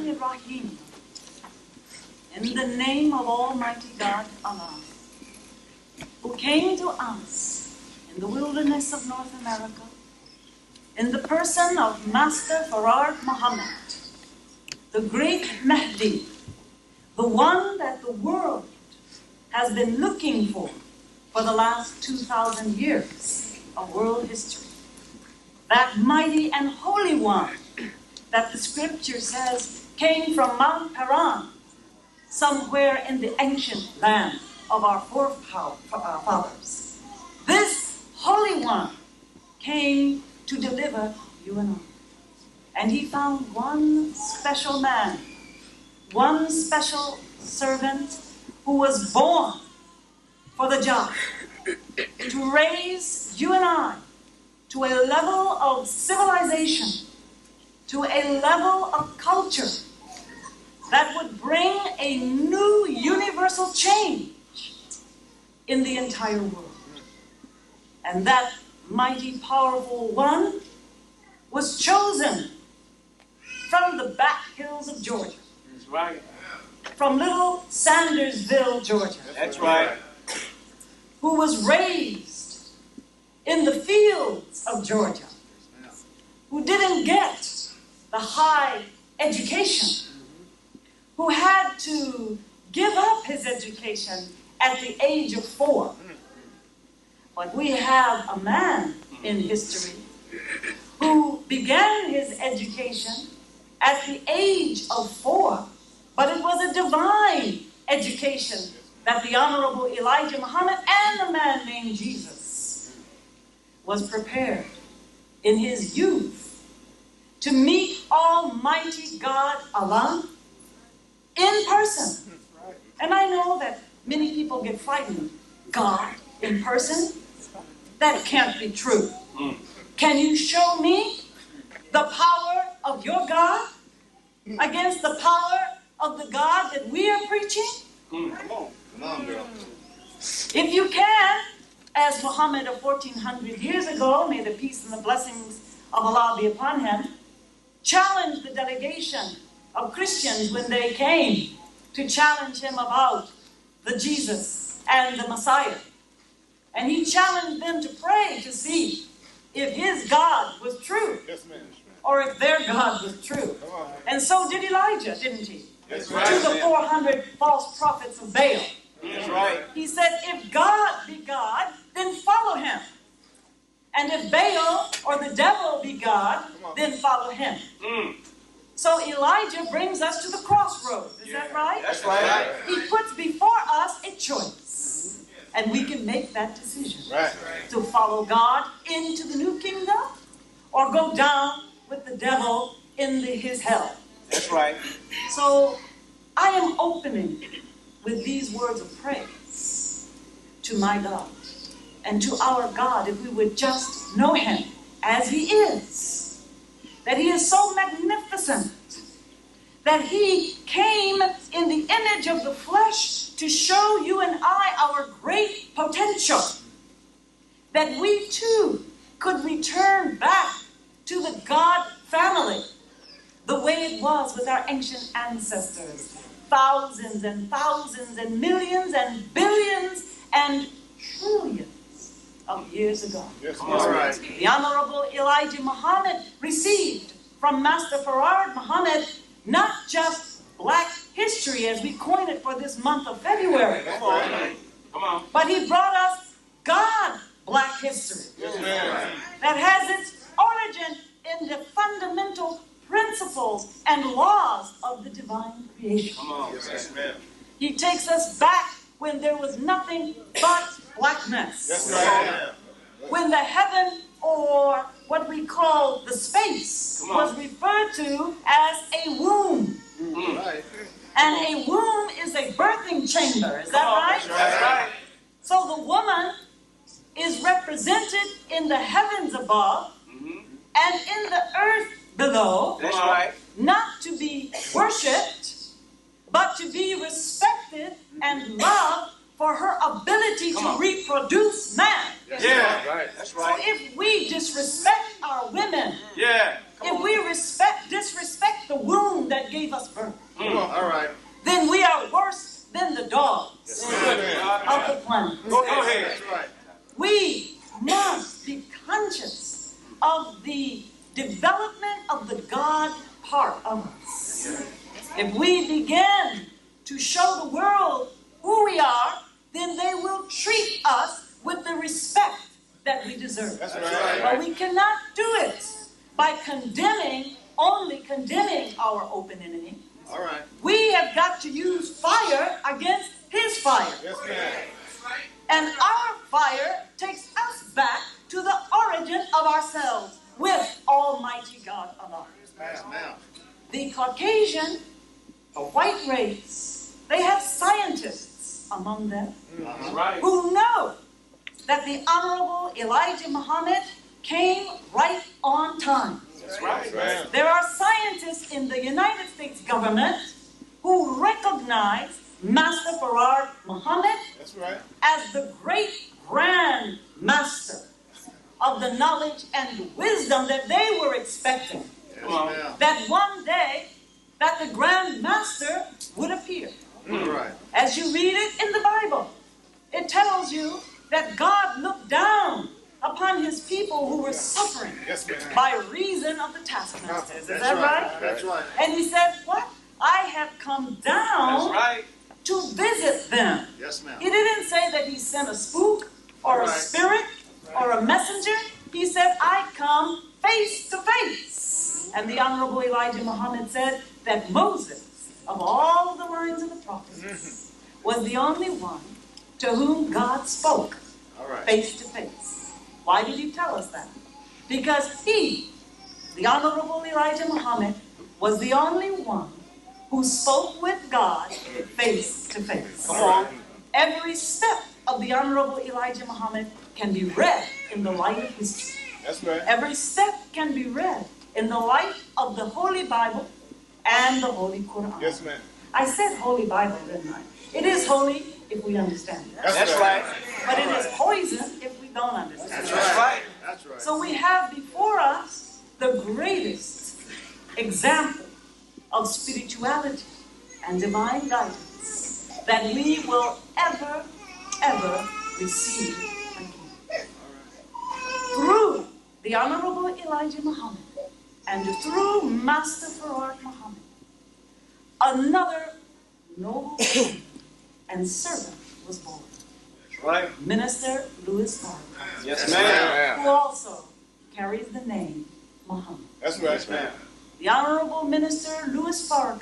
Bismillahirrahmanirrahim. In the name of Almighty God, Allah, who came to us in the wilderness of North America, in the person of Master Farad Muhammad, the great Mahdi, the one that the world has been looking for the last 2,000 years of world history. That mighty and holy one that the scripture says came from Mount Paran, somewhere in the ancient land of our forefathers. This holy one came to deliver you and I. And he found one special man, one special servant who was born for the job to raise you and I to a level of civilization, to a level of culture that would bring a new universal change in the entire world. And that mighty, powerful one was chosen from the back hills of Georgia. That's right. From little Sandersville, Georgia. That's right. Who was raised in the fields of Georgia. Who didn't get the high education. Who had to give up his education at the age of 4. But we have a man in history who began his education at the age of 4, but it was a divine education that the Honorable Elijah Muhammad and a man named Jesus was prepared in his youth to meet Almighty God Allah in person. And I know that many people get frightened. God in person? That can't be true. Can you show me the power of your God against the power of the God that we are preaching? Come on, girl. If you can, as Muhammad of 1400 years ago, may the peace and the blessings of Allah be upon him, challenged the delegation of Christians when they came to challenge him about the Jesus and the Messiah. And he challenged them to pray to see if his God was true, or if their God was true. And so did Elijah, didn't he? That's right. To the 400 false prophets of Baal. That's right. He said, if God be God, then follow him. And if Baal or the devil be God, then follow him. So Elijah brings us to the crossroads. Is that right? That's right. He puts before us a choice. And we can make that decision. Right. To follow God into the new kingdom or go down with the devil in his hell. That's right. So I am opening with these words of praise to my God and to our God, if we would just know him as he is. That he is so magnificent that he came in the image of the flesh to show you and I our great potential. That we too could return back to the God family the way it was with our ancient ancestors. Thousands and thousands and millions and billions and trillions of years ago. Yes, all right. The Honorable Elijah Muhammad received from Master Farad Muhammad not just black history as we coin it for this month of February. Come on. Come on. But he brought us God black history. Yes, ma'am. That has its origin in the fundamental principles and laws of the divine creation. Come on. Yes, ma'am. He takes us back when there was nothing but blackness. Yes, ma'am. When the heaven, or what we call the space, was referred to as a womb. Right. And a womb is a birthing chamber. Is that right? That's right. So the woman is represented in the heavens above and in the earth below. That's right. Not to be worshipped, but to be respected and loved for her ability to reproduce man. Yeah, right. That's So right. if we disrespect our women, Yeah. if we disrespect the womb that gave us birth, that we deserve. That's right. But we cannot do it by only condemning our open enemy. All right. We have got to use fire against his fire. Yes, ma'am. And our fire takes us back to the origin of ourselves with Almighty God Allah. Yes, ma'am. The Caucasian, a white race, they have scientists among them That's right. who know that the Honorable Elijah Muhammad came right on time. That's right. Right. There are scientists in the United States government who recognize Master Farad Muhammad That's right. as the great grand master of the knowledge and wisdom that they were expecting. Yes, ma'am. That one day, that the grand master would appear. All right. As you read it in the Bible, it tells you that God looked down upon his people who were suffering Yes, ma'am. by reason of the taskmasters. Is That's that right? That's right. And he said, what? I have come down right. to visit them. Yes, ma'am. He didn't say that he sent a spook or a Right. spirit or a messenger. He said, I come face to face. And the Honorable Elijah Muhammad said that Moses, of all the lines of the prophets, was the only one to whom God spoke All right. face to face. Why did he tell us that? Because he, the Honorable Elijah Muhammad, was the only one who spoke with God face to face. Come on. Every step of the Honorable Elijah Muhammad can be read in the light of history. That's right. Every step can be read in the light of the Holy Bible and the Holy Quran. Yes, ma'am. I said Holy Bible, didn't I? It is holy if we understand it. That's right. But it is poison if we don't understand That's it. right. That's right. So we have before us the greatest example of spirituality and divine guidance that we will ever receive again. Through the Honorable Elijah Muhammad and through Master Farad Muhammad, another noble king and servant was born. That's right. Minister Louis Farrakhan, Yes, ma'am. who also carries the name Muhammad. That's right. Yes, ma'am. The Honorable Minister Louis Farrakhan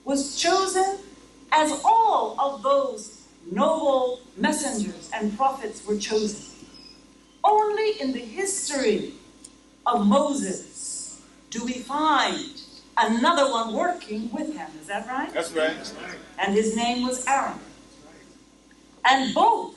was chosen as all of those noble messengers and prophets were chosen. Only in the history of Moses do we find another one working with him. Is that right? That's right. And his name was Aaron. And both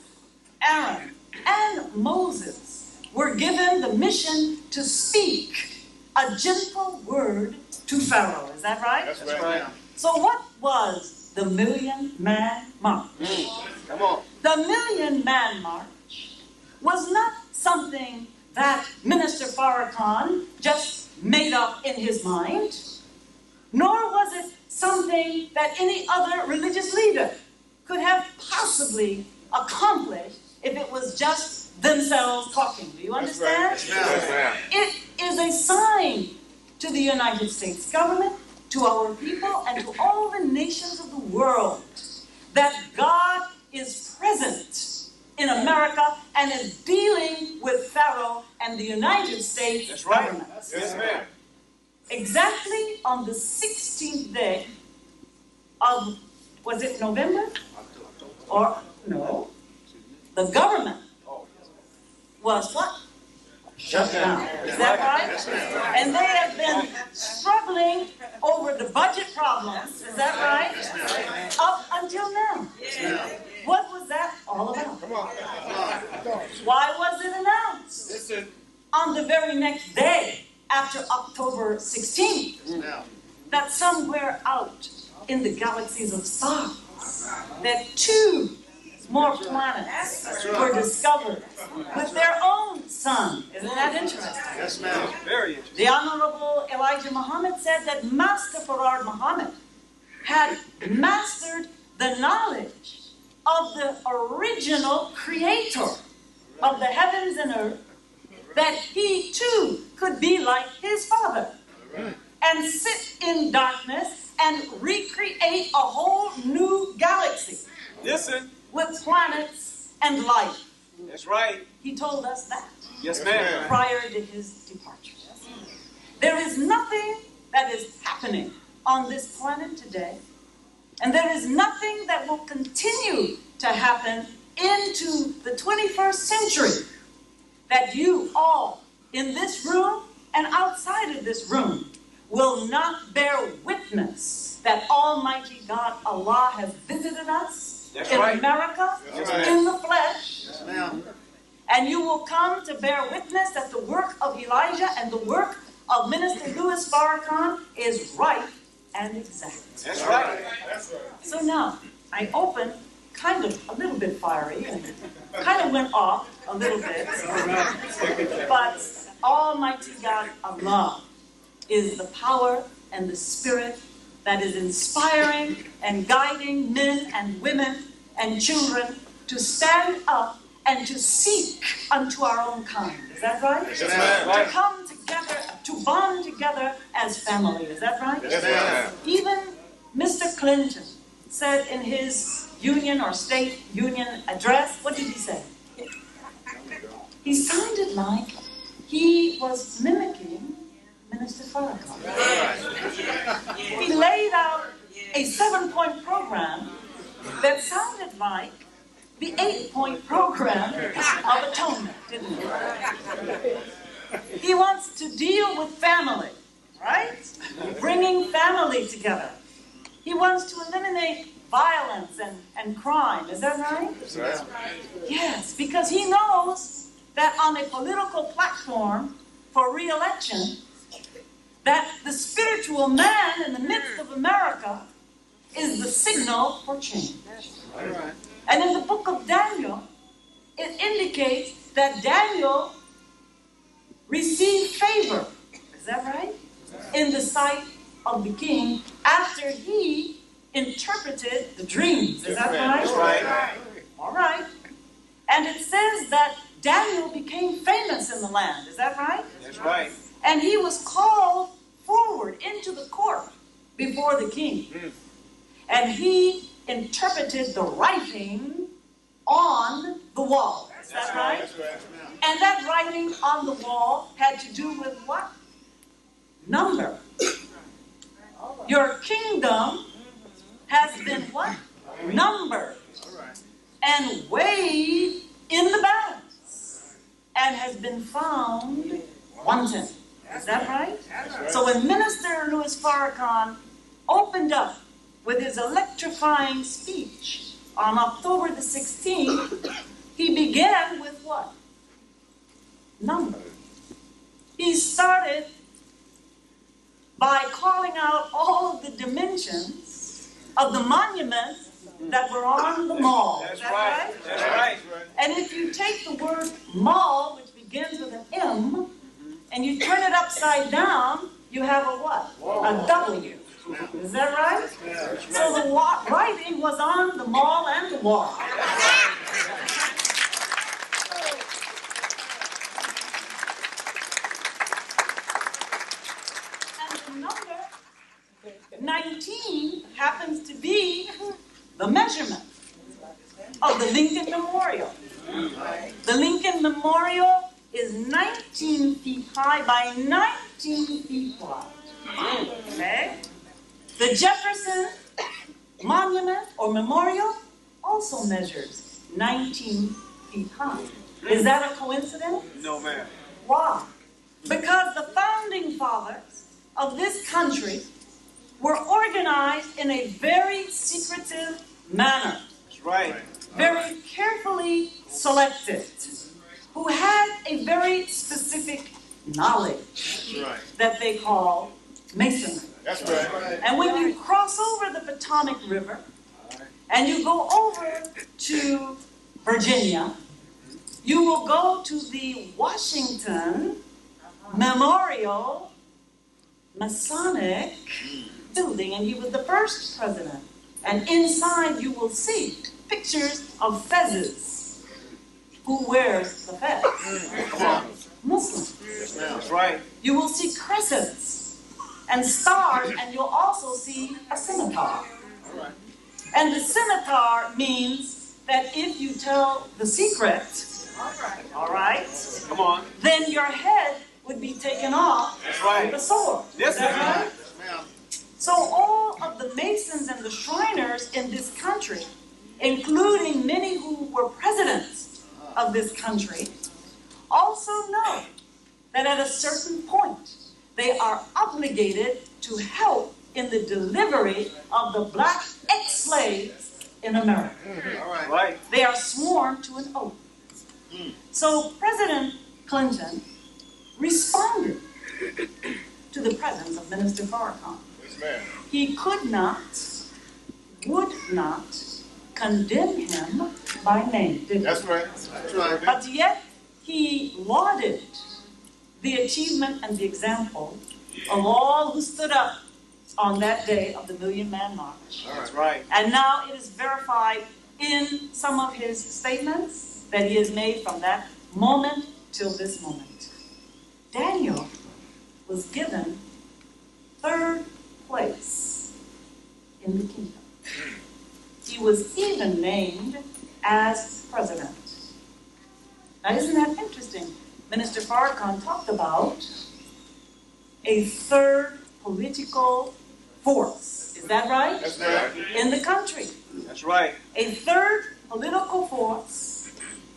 Aaron and Moses were given the mission to speak a gentle word to Pharaoh. Is that right? That's right. So what was the Million-Man March? Come on. The Million-Man March was not something that Minister Farrakhan just made up in his mind, nor was it something that any other religious leader could have possibly accomplished if it was just themselves talking. Do you understand? Yes, ma'am. It is a sign to the United States government, to our people, and to all the nations of the world that God is present in America and is dealing with Pharaoh and the United States government. Yes, ma'am. Exactly on the 16th day of, was it November? Or, no, the government was what? Shut down. Is that right? And they have been struggling over the budget problems. Is that right? Up until now. What was that all about? Come on. Why was it announced? Listen. On the very next day after October 16th, Now. that somewhere out in the galaxies of stars, that two more planets were discovered with their own sun. Isn't that interesting? Yes, ma'am. Very interesting. The Honorable Elijah Muhammad said that Master Farad Muhammad had mastered the knowledge of the original creator of the heavens and earth, that he too could be like his father and sit in darkness and recreate a whole new galaxy Listen. with planets and life. That's right. He told us that Yes, ma'am. prior to his departure. There is nothing that is happening on this planet today, and there is nothing that will continue to happen into the 21st century that you all in this room and outside of this room will not bear witness that Almighty God Allah has visited us in America in the flesh. Yes, ma'am. And you will come to bear witness that the work of Elijah and the work of Minister Louis Farrakhan is right and exact. That's right. So now, I opened kind of a little bit fiery and kind of went off a little bit. But Almighty God Allah is the power and the spirit that is inspiring and guiding men and women and children to stand up and to seek unto our own kind. Is that right? Yes, ma'am. To come together, to bond together as family. Is that right? Yes, ma'am. Even Mr. Clinton said in his union or state union address, what did he say? He sounded like he was mimicking Minister Farrakhan. He laid out a 7-point program that sounded like the 8-point program of atonement, didn't it? He wants to deal with family, right? Bringing family together. He wants to eliminate violence and crime. Is that right? Yes, because he knows that on a political platform for re-election, that the spiritual man in the midst of America is the signal for change. And in the book of Daniel, it indicates that Daniel received favor. Is that right? In the sight of the king after he interpreted the dreams. Is that right? That's right. All right. And it says that Daniel became famous in the land. Is that right? That's right. And he was called forward into the court before the king. And he interpreted the writing on the wall. Is that right? And that writing on the wall had to do with what? Number. Your kingdom has been what? Numbered. And weighed in the balance. And has been found wanting. Is that right? So when Minister Louis Farrakhan opened up with his electrifying speech on October the 16th, he began with what? Number. He started by calling out all of the dimensions of the monuments that were on the mall. That's Is that right. That's right. And if you take the word mall, which begins with an M, and you turn it upside down, you have a what? A W. Is that right? So the writing was on the mall and the wall. And the number 19 happens to be the measurement of the Lincoln Memorial. The Lincoln Memorial is 19 feet high by 19 feet wide. Okay? The Jefferson Monument or Memorial also measures 19 feet high. Is that a coincidence? No, ma'am. Why? Because the founding fathers of this country were organized in a very secretive manner. That's right. Very carefully selected, who had a very specific knowledge that they call masonry. That's right. And when you cross over the Potomac River and you go over to Virginia, you will go to the Washington Memorial Masonic building, and he was the first president. And inside you will see pictures of fezzes. Who wears the fez? Muslims. That's right. You will see crescents and stars, and you'll also see a scimitar. And the scimitar means that if you tell the secret All right? Come on. Then your head would be taken off That's right. with a sword. Yes, Is that ma'am. right? So all of the Masons and the Shriners in this country, including many who were presidents of this country, also know that at a certain point, they are obligated to help in the delivery of the black ex-slaves in America. All right. Right. They are sworn to an oath. So President Clinton responded to the presence of Minister Farrakhan. Yes, ma'am. He could not, would not condemn him by name, did he? That's right. That's right. But yet he lauded the achievement and the example of all who stood up on that day of the Million Man March. That's right. And now it is verified in some of his statements that he has made from that moment till this moment. Daniel was given third place in the kingdom. He was even named as president. Now, isn't that interesting? Minister Farrakhan talked about a third political force. Is that right? That's right. In the country. That's right. A third political force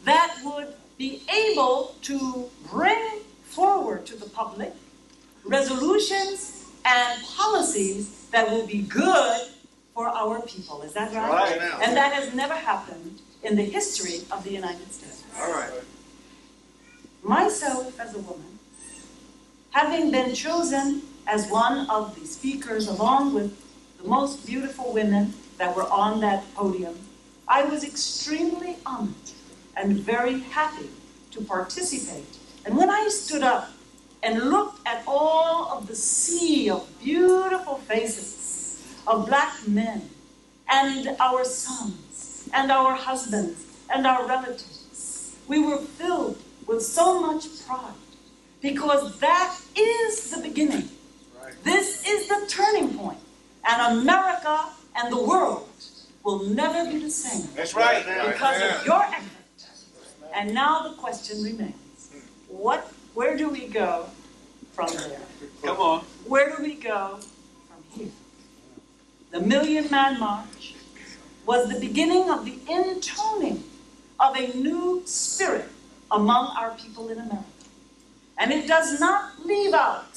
that would be able to bring forward to the public resolutions and policies that will be good for our people. Is that right? Right. And that has never happened in the history of the United States. All right. Myself as a woman, having been chosen as one of the speakers along with the most beautiful women that were on that podium, I was extremely honored and very happy to participate. And when I stood up and looked at all of the sea of beautiful faces of black men and our sons and our husbands and our relatives, we were filled with so much pride because that is the beginning. Right. This is the turning point. And America and the world will never be the same. That's right. Because of your effort. And now the question remains. Where do we go from there? Come on. Where do we go from here? The Million Man March was the beginning of the intoning of a new spirit among our people in America. And it does not leave out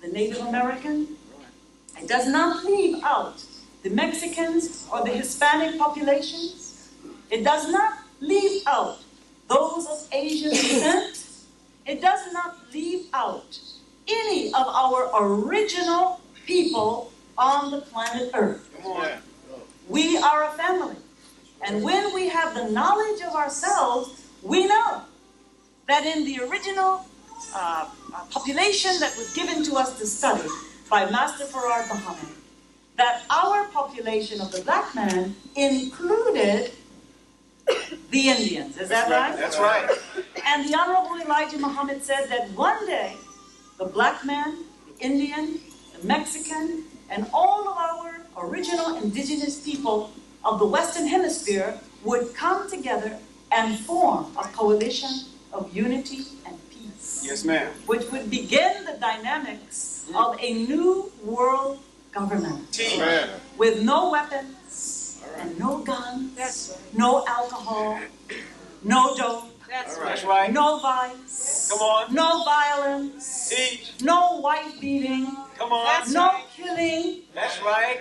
the Native American. It does not leave out the Mexicans or the Hispanic populations. It does not leave out those of Asian descent. It does not leave out any of our original people on the planet Earth. Come on. We are a family. And when we have the knowledge of ourselves, we know that in the original population that was given to us to study by Master Farrar Muhammad, that our population of the black man included the Indians. Is that right? That's right. And the Honorable Elijah Muhammad said that one day, the black man, the Indian, the Mexican, and all of our original indigenous people of the Western Hemisphere would come together and form a coalition of unity and peace. Yes, ma'am. Which would begin the dynamics of a new world government. Amen. With no weapons and no guns, no alcohol, no dope, That's right. no vice, Come on. no violence, Teach. no wife beating, Come on. no killing. That's right.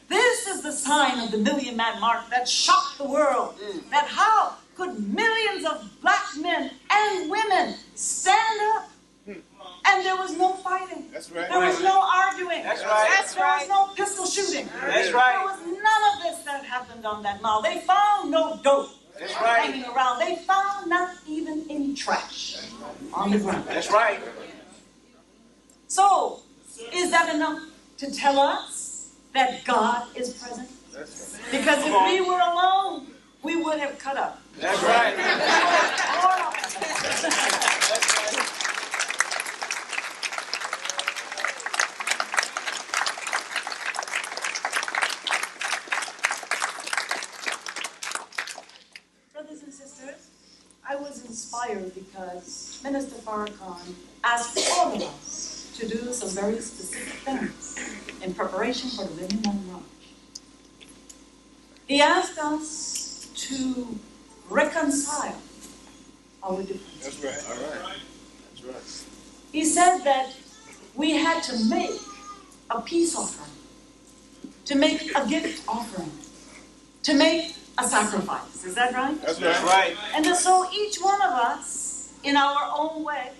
This is the sign of the Million Man March that shocked the world. That how could millions of black men and women stand up? And there was no fighting. That's right. There was no arguing. That's right. There was no pistol shooting. That's right. There was none of this that happened on that mile. They found no dope That's right. hanging around. They found not even any trash on the ground. That's right. So, is that enough to tell us that God is present? That's right. Because if we were alone, we would have cut up. That's right. Brothers and sisters, I was inspired worried because Minister Farrakhan asked all of us to do some very specific things in preparation for the Women on March. He asked us to reconcile our differences. That's right. All right. That's right. He said that we had to make a peace offering, to make a gift offering, to make a sacrifice. Is that right? That's right. And so each one of us, in our own way,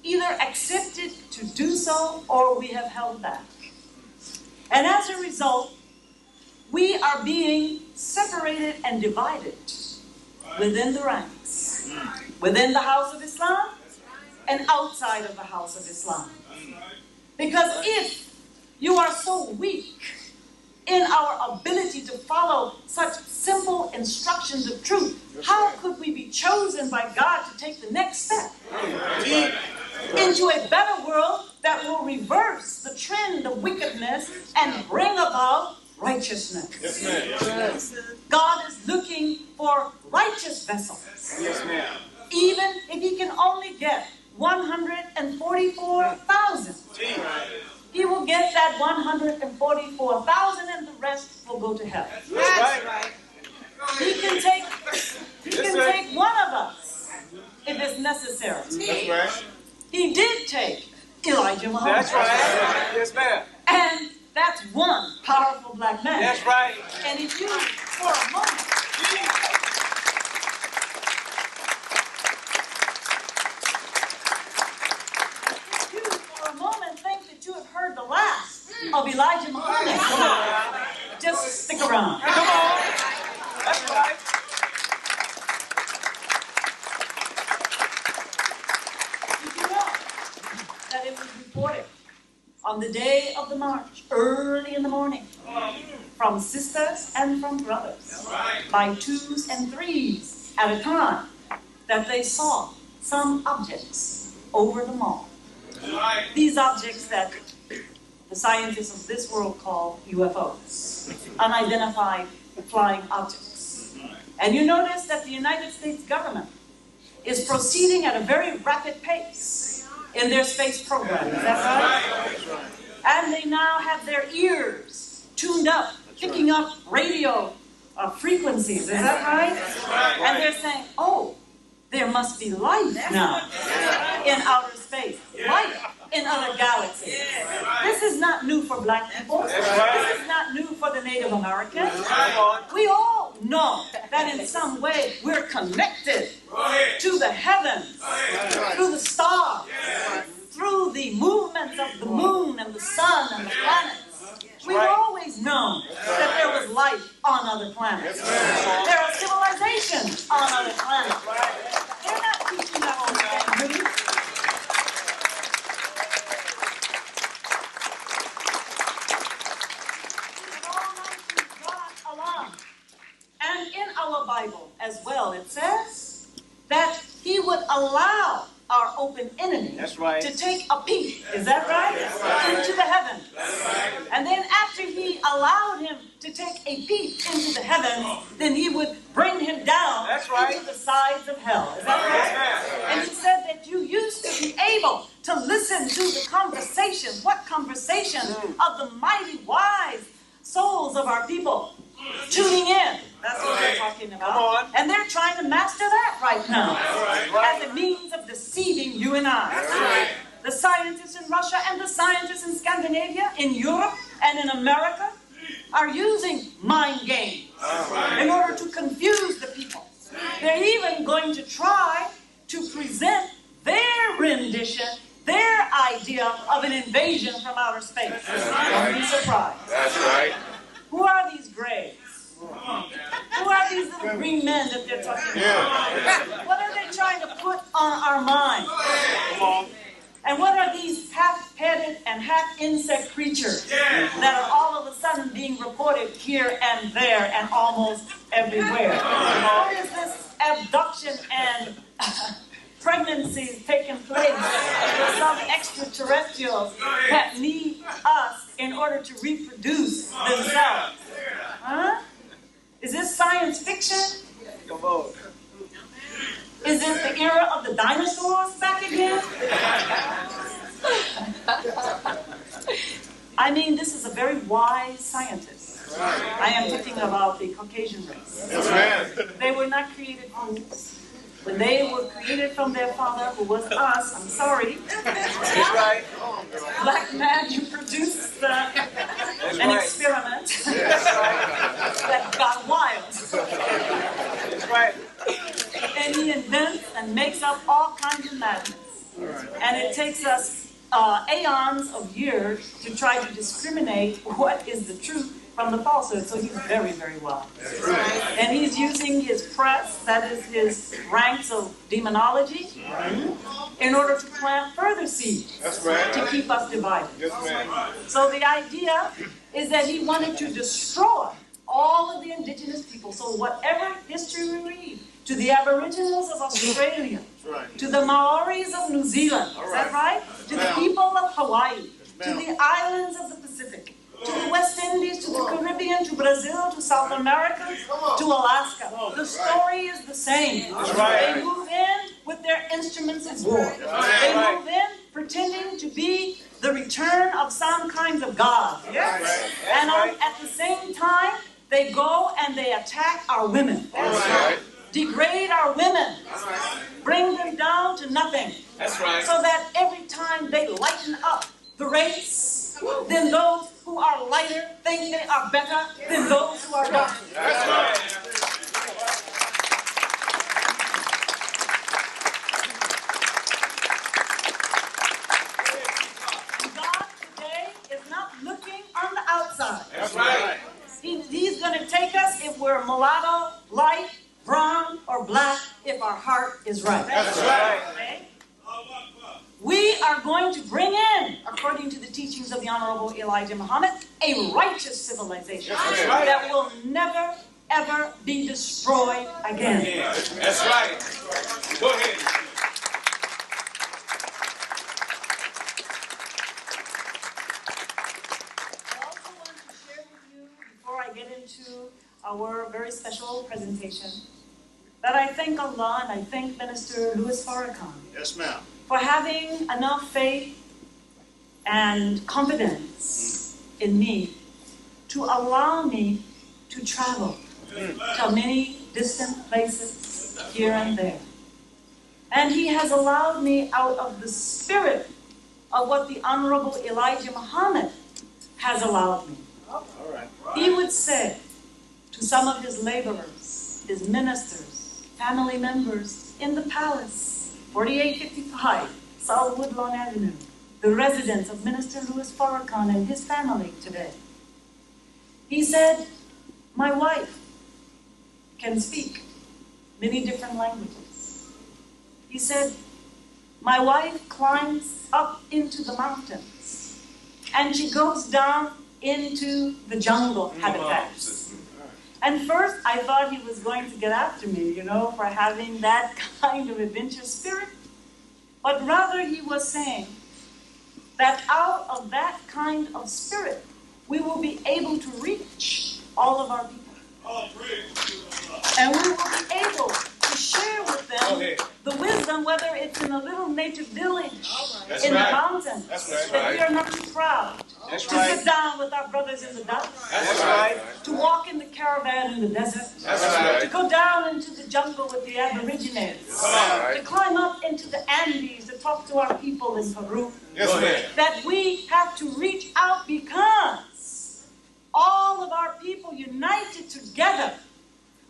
either accepted to do so or we have held back. And as a result, we are being separated and divided within the ranks, within the House of Islam and outside of the House of Islam. Because if you are so weak in our ability to follow such simple instructions of truth, how could we be chosen by God to take the next step into a better world that will reverse the trend of wickedness and bring about righteousness? Yes, ma'am. Yes, ma'am. God is looking for righteous vessels. Yes, ma'am. Even if he can only get 144,000. He will get that 144,000 and the rest will go to hell. That's right. He can take one of us if it's necessary. That's right. He did take Elijah Muhammad. That's right. Yes, ma'am. And that's one powerful black man. That's right. And if you, for a moment, think that you have heard the last of Elijah Muhammad, just stick around. Come on. That's right. Did you know that it was reported on the day of the march, early in the morning, from sisters and from brothers, by twos and threes at a time, that they saw some objects over the mall? These objects that the scientists of this world call UFOs, unidentified flying objects. And you notice that the United States government is proceeding at a very rapid pace in their space program. Is that right? And they now have their ears tuned up, picking up radio frequencies. Is that right? And they're saying, oh, there must be life now in outer space, life in other galaxies. This is not new for black people. This is not new for the Native Americans. We all know that in some way we're connected to the heavens, through the stars, through the movements of the moon and the sun and the planets. We've always known that there was life on other planets. There are civilizations on other planets. They're not teaching us anything new. God alone. And in our Bible as well, it says that he would allow our open enemy to take a peek, is that right? Into the heavens. And then after he allowed him to take a peek into the heavens, then he would bring him down into the sides of hell. Is that right? And he said that you used to be able to listen to the conversation. What conversation? Of the mighty wise souls of our people tuning in. That's what they're talking about. And they're trying to master that right now as a means of deceiving you and I. The scientists in Russia and the scientists in Scandinavia, in Europe and in America are using mind games in order to confuse the people. They're even going to try to present their rendition, their idea of an invasion from outer space. Don't be surprised. That's right. Who are these grays? Who are these little green men that they're talking about? What are they trying to put on our minds? And what are these half-headed and half-insect creatures that are all of a sudden being reported here and there and almost everywhere? What is this abduction and pregnancies taking place with some extraterrestrials that need us in order to reproduce themselves? Huh? Is this science fiction? Come on. Is it the era of the dinosaurs back again? I mean, this is a very wise scientist. I am talking about the Caucasian race. Yes, ma'am. They were not created fools. When they were created from their father, who was us, I'm sorry. That's right. Black man, you produced an experiment that got wild. That's right. And he invents and makes up all kinds of madness. And it takes us aeons of years to try to discriminate what is the truth from the falsehood. So he's very, very wise. And he's using his press, that is his ranks of demonology, in order to plant further seeds to keep us divided. So the idea is that he wanted to destroy all of the indigenous people. So whatever history we read, to the Aboriginals of Australia, to the Maoris of New Zealand, is that right? To the people of Hawaii, to the islands of the Pacific, to the West Indies, to the Caribbean, to Brazil, to South America, to Alaska. The story is the same. They move in with their instruments of war. They move in pretending to be the return of some kinds of gods. Yes? And at the same time, they go and they attack our women. Degrade our women. Bring them down to nothing. So that every time they lighten up the race, then those who are lighter think they are better than those who are darker. That's right. And God today is not looking on the outside. That's right. He's going to take us if we're mulatto, light, brown, or black, if our heart is right. That's right. Okay? We are going to bring in, according to the teachings of the Honorable Elijah Muhammad, a righteous civilization that will never, ever be destroyed again. That's right. Go ahead. I also want to share with you, before I get into our very special presentation, that I thank Allah and I thank Minister Louis Farrakhan. Yes, ma'am. For having enough faith and confidence in me to allow me to travel to many distant places here and there. And he has allowed me out of the spirit of what the Honorable Elijah Muhammad has allowed me. He would say to some of his laborers, his ministers, family members in the palace, 4855 South Woodlawn Avenue, the residence of Minister Louis Farrakhan and his family today. He said, my wife can speak many different languages. He said, my wife climbs up into the mountains and she goes down into the jungle habitats. And first, I thought he was going to get after me, for having that kind of adventurous spirit. But rather, he was saying that out of that kind of spirit, we will be able to reach all of our people. And we will be able to share with them the wisdom, whether it's in a little native village in the mountains, that we are not too proud to sit down with our brothers in the dust, to walk in the caravan in the desert, to go down into the jungle with the Aborigines, to climb up into the Andes to talk to our people in Peru. That we have to reach out because all of our people united together,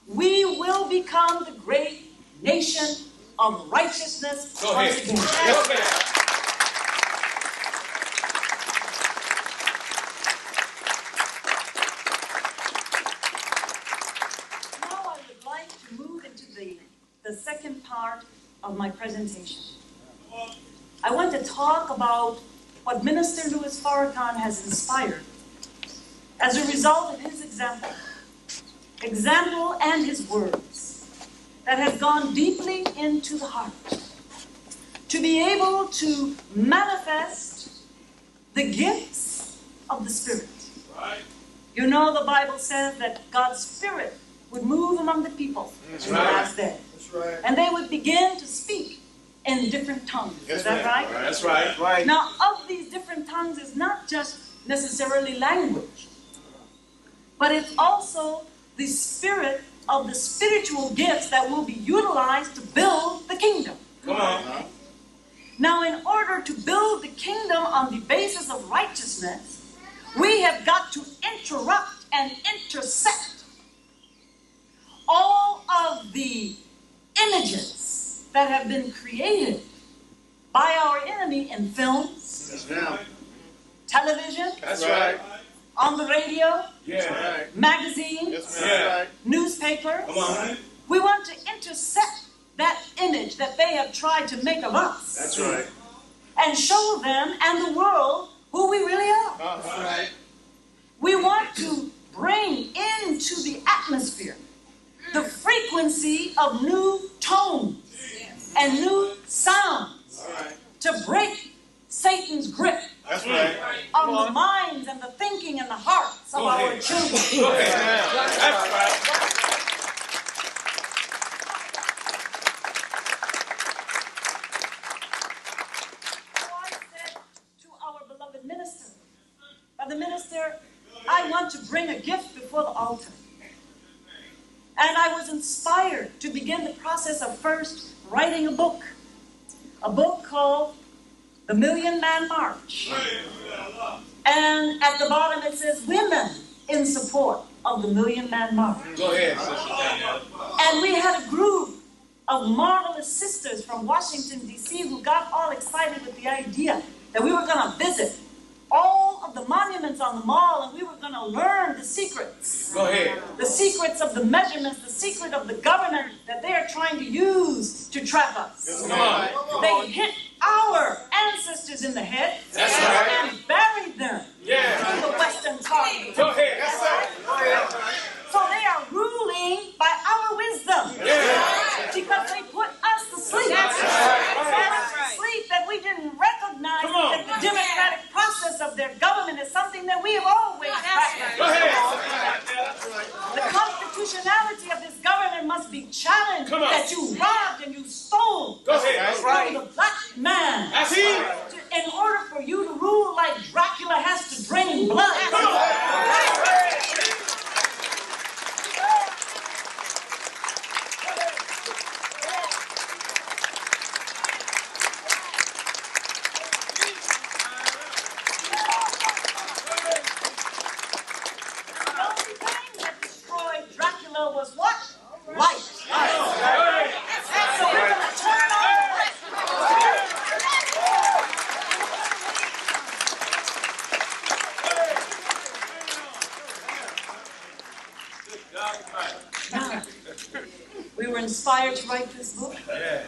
we will become the great nation of righteousness once again. Now I would like to move into the second part of my presentation. I want to talk about what Minister Louis Farrakhan has inspired as a result of his example and his words that has gone deeply into the heart, to be able to manifest the gifts of the Spirit. You know, the Bible says that God's Spirit would move among the people in the last day. That's right. And they would begin to speak in different tongues. Is that right? That's right. Right. Now, of these different tongues is not just necessarily language, but it's also the spirit of the spiritual gifts that will be utilized to build the kingdom. Come on. Now, in order to build the kingdom on the basis of righteousness, we have got to interrupt and intercept all of the images that have been created by our enemy in films, Yes, ma'am. television, That's right. on the radio, Yeah. Right. magazines, Yes, ma'am. Yeah. Right. newspapers. Come on. We want to intercept that image that they have tried to make of us That's right. and show them and the world who we really are. That's right. We want to bring into the atmosphere the frequency of new tones and new sounds All right. to break Satan's grip That's right. on the minds and the thinking and the hearts of Go our ahead. children. Go ahead. That's right. So I said to our beloved minister, Brother Minister, I want to bring a gift before the altar. And I was inspired to begin the process of first writing a book called The Million Man March. And at the bottom it says, Women in Support of the Million Man March. Go ahead, Sister Tynnetta. And we had a group of marvelous sisters from Washington, D.C. who got all excited with the idea that we were going to visit all of the monuments on the mall and we were going to learn the secrets. Go ahead. The secrets of the measurements, the secret of the government that they are trying to use to trap us. Come on. They hit our ancestors in the head That's right. and buried them Yeah. in the Western Target. Go ahead. That's right. Go ahead. So they are ruling by our wisdom. Yeah. Because they put us to sleep. That's Put right. us to sleep that we didn't recognize Come on. that the democratic process of their government is something that we have always practiced. Go ahead. The constitutionality of this government must be challenged. Come on. That you robbed and you stole Go ahead. That's from right. the black man. That's it. In order for you to rule like Dracula has to drain blood. Come on. The only thing that destroyed Dracula was what? Light. So we're going to turn on the light. Now, we were inspired to write this book. Yeah.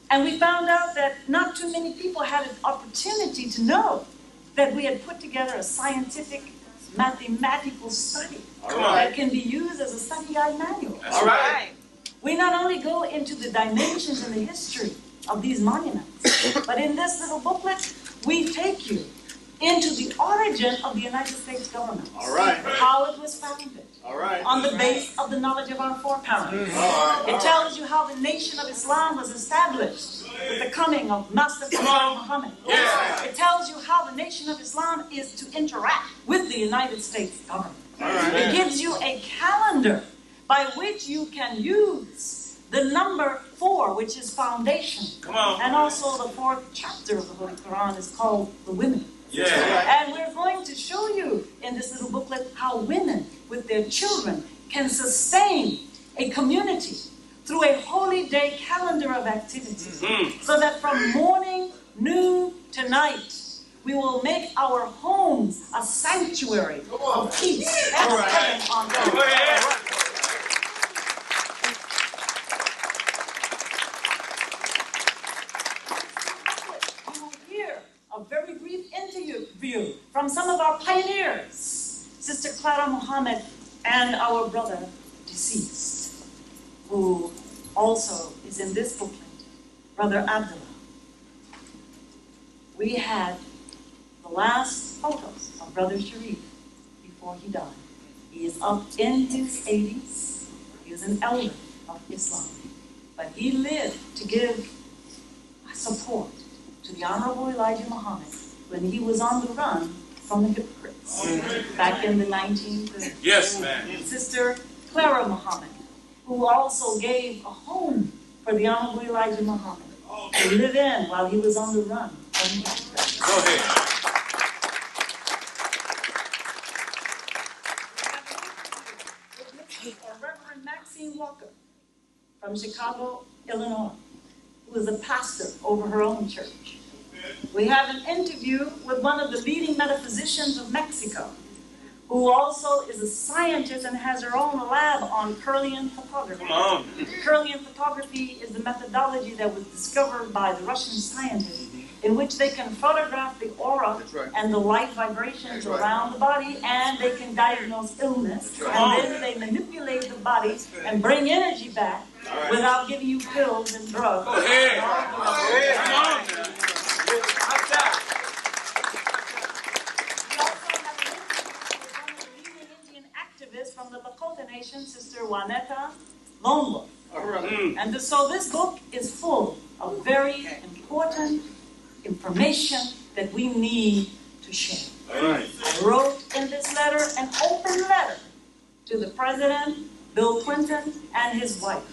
And we found out that not too many people had an opportunity to know that we had put together a scientific mathematical study Come on. that can be used as a study guide manual. That's right. We not only go into the dimensions and the history of these monuments, but in this little booklet, we take you into the origin of the United States government. All right. How it was founded. All right. On the base of the knowledge of our foreparents. All right. It tells you how the nation of Islam was established with the coming of Master Muhammad. Yeah. It tells you how the nation of Islam is to interact with the United States government. All right. It gives you a calendar by which you can use the number 4, which is foundation. Come on. And also the 4th chapter of the Holy Quran is called the women. Yeah. And we're going to show you in this little booklet how women with their children can sustain a community through a holy day calendar of activities. So that from morning, noon to night, we will make our homes a sanctuary of peace and of heaven on earth. Go ahead. You will hear a very brief interview from some of our pioneers, Sister Clara Muhammad and our brother deceased, who also is in this booklet, Brother Abdullah. We had the last photos of Brother Sharif before he died. He is up in his 80s. He is an elder of Islam. but he lived to give support to the Honorable Elijah Muhammad when he was on the run from the hypocrites back in the 1930s. Yes, ma'am. And Sister Clara Muhammad, who also gave a home for the Honorable Elijah Muhammad to live in while he was on the run from the hypocrites. Go ahead. Reverend Maxine Walker from Chicago, Illinois, who is a pastor over her own church. We have an interview with one of the leading metaphysicians of Mexico, who also is a scientist and has her own lab on Kirlian photography. Come on. Kirlian photography is the methodology that was discovered by the Russian scientists in which they can photograph the aura and the light vibrations around the body, and they can diagnose illness, and then they manipulate the body and bring energy back without giving you pills and drugs. Go ahead. Come on. Watch out. We also have an interview with one of the leading Indian activists from the Lakota Nation, Sister Tynnetta Lone Wolf. And so this book is full of very important information that we need to share. Right. I wrote in this letter an open letter to the President, Bill Clinton, and his wife.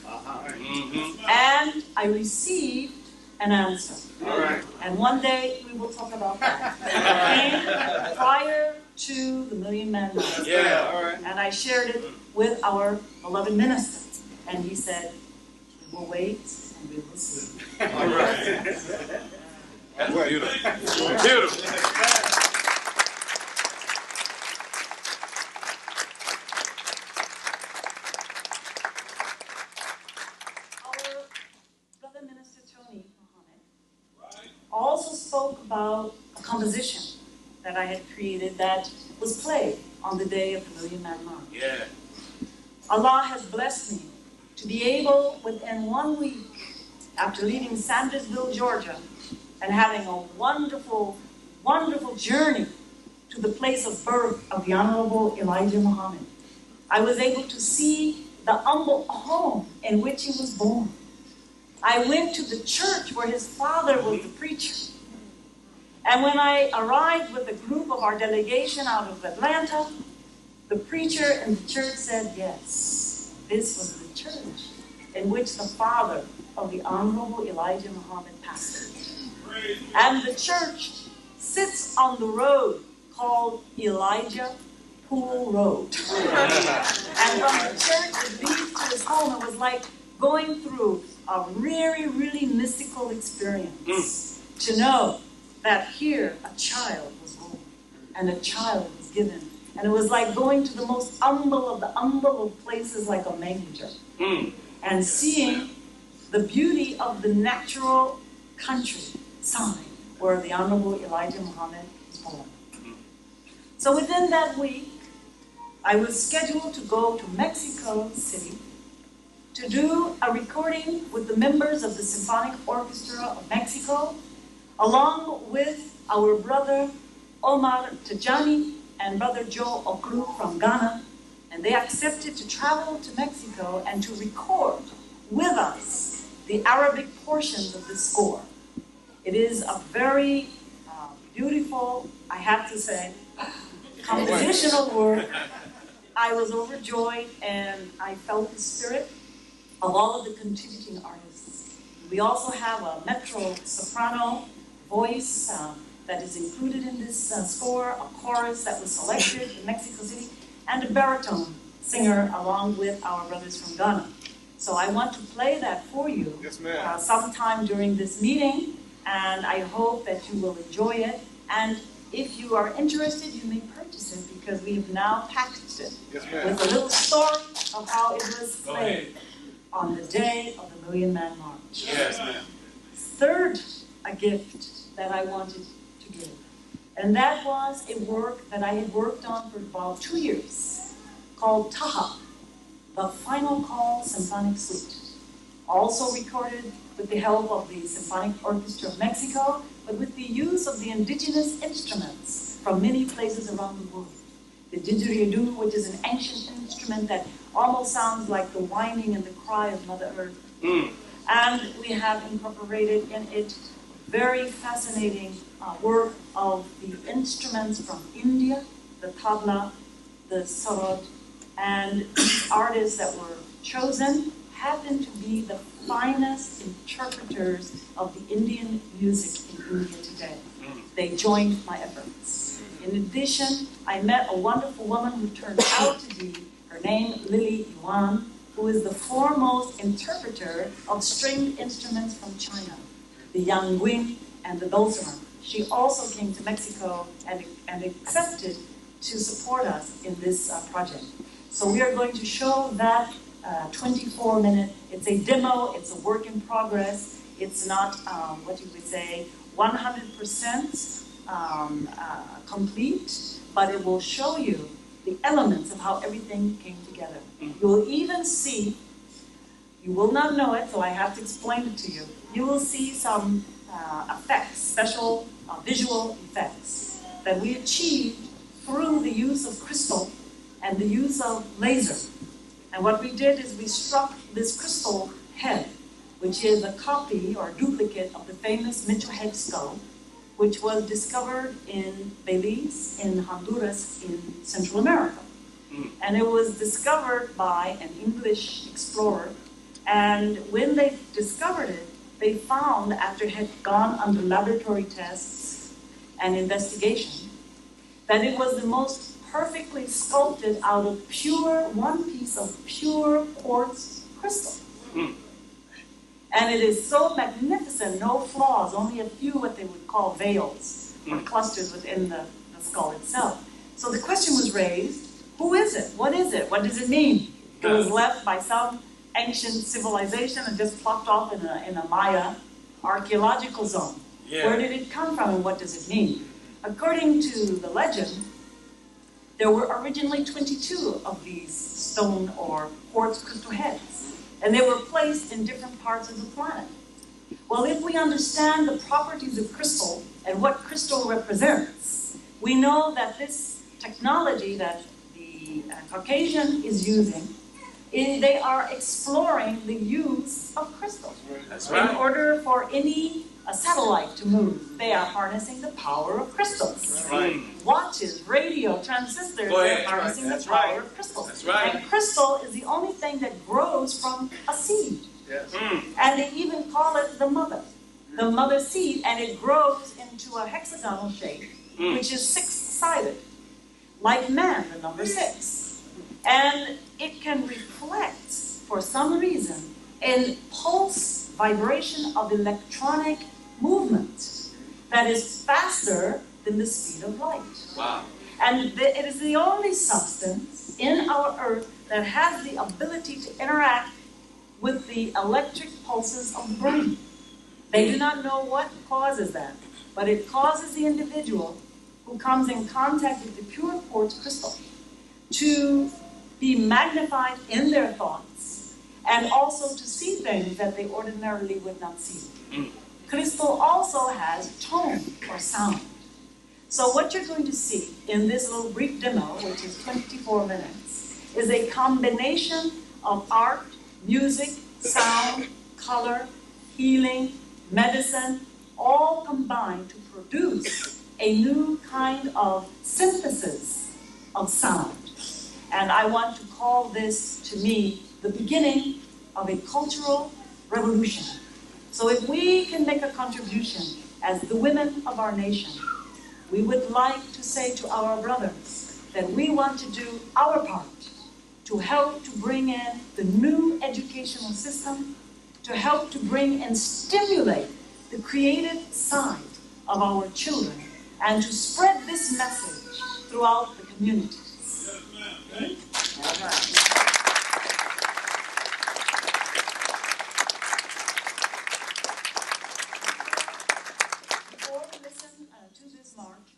And I received an answer. All right. And one day we will talk about that. It came prior to the Million Man March. Yeah, all right. And I shared it with our beloved minister. And he said, we will wait and we will see. All right. That's beautiful. Beautiful. Our brother minister Tony Muhammad also spoke about a composition that I had created that was played on the day of the Million Man March. Yeah. Allah has blessed me to be able, within 1 week, after leaving Sandersville, Georgia, and having a wonderful, wonderful journey to the place of birth of the Honorable Elijah Muhammad, I was able to see the humble home in which he was born. I went to the church where his father was the preacher. And when I arrived with a group of our delegation out of Atlanta, the preacher in the church said, yes, this was the church in which the father of the Honorable Elijah Muhammad pastored. And the church sits on the road called Elijah Pool Road. And from the church that leads to his home, it was like going through a really, really mystical experience to know that here a child was born and a child was given. And it was like going to the most humble of the humble of places, like a manger, and seeing the beauty of the natural countryside where the Honorable Elijah Muhammad was born. So within that week, I was scheduled to go to Mexico City to do a recording with the members of the Symphonic Orchestra of Mexico, along with our brother Omar Tajani and brother Joe Okru from Ghana, and they accepted to travel to Mexico and to record with us the Arabic portions of this score. It is a very beautiful, I have to say, compositional work. I was overjoyed and I felt the spirit of all of the contributing artists. We also have a mezzo-soprano voice that is included in this score, a chorus that was selected in Mexico City, and a baritone singer along with our brothers from Ghana. So I want to play that for you sometime during this meeting, and I hope that you will enjoy it. And if you are interested, you may purchase it because we have now packaged it with a little story of how it was played on the day of the Million Man March. Yes, ma'am. Third, a gift that I wanted to give. And that was a work that I had worked on for about 2 years called Taha, the Final Call Symphonic Suite. Also recorded with the help of the Symphonic Orchestra of Mexico, but with the use of the indigenous instruments from many places around the world. The didgeridoo, which is an ancient instrument that almost sounds like the whining and the cry of Mother Earth. And we have incorporated in it very fascinating work of the instruments from India, the tabla, the sarod, and these artists that were chosen happen to be the finest interpreters of the Indian music in India today. They joined my efforts. In addition, I met a wonderful woman who turned out to be, her name Lily Yuan, who is the foremost interpreter of stringed instruments from China, the yangwing and the dulcimer. She also came to Mexico and accepted to support us in this project. So we are going to show that 24-minute, it's a demo, it's a work in progress, it's not, what you would say, 100% complete, but it will show you the elements of how everything came together. You will even see, you will not know it, so I have to explain it to you. You will see some effects, special visual effects that we achieved through the use of crystal and the use of laser. And what we did is we struck this crystal head, which is a copy or duplicate of the famous Mitchell head skull, which was discovered in Belize, in Honduras, in Central America. And it was discovered by an English explorer. And when they discovered it, they found, after it had gone under laboratory tests and investigation, that it was the most perfectly sculpted out of one piece of pure quartz crystal. And it is so magnificent, no flaws, only a few what they would call veils or clusters within the skull itself. So the question was raised, who is it? What is it? What does it mean? It was left by some ancient civilization and just plopped off in a Maya archaeological zone. Yeah. Where did it come from and what does it mean? According to the legend, there were originally 22 of these stone or quartz crystal heads, and they were placed in different parts of the planet. Well, if we understand the properties of crystal and what crystal represents, we know that this technology that the Caucasian is using, they are exploring the use of crystal. That's right. In order for any satellite to move, they are harnessing the power of crystals. That's right. Watches, radio, transistors, they're harnessing the power of crystals. That's right. And crystal is the only thing that grows from a seed. Yes. And they even call it the mother seed, and it grows into a hexagonal shape, which is six-sided, like man, the number 6. And it can reflect, for some reason, a pulse vibration of electronic movement that is faster than the speed of light. Wow. And it is the only substance in our Earth that has the ability to interact with the electric pulses of the brain. They do not know what causes that, but it causes the individual who comes in contact with the pure quartz crystal to be magnified in their thoughts and also to see things that they ordinarily would not see. Crystal also has tone or sound. So what you're going to see in this little brief demo, which is 24 minutes, is a combination of art, music, sound, color, healing, medicine, all combined to produce a new kind of synthesis of sound. And I want to call this, to me, the beginning of a cultural revolution. So if we can make a contribution as the women of our nation, we would like to say to our brothers that we want to do our part to help to bring in the new educational system, to help to bring and stimulate the creative side of our children, and to spread this message throughout the communities. Okay? All right. Before we listen to this march,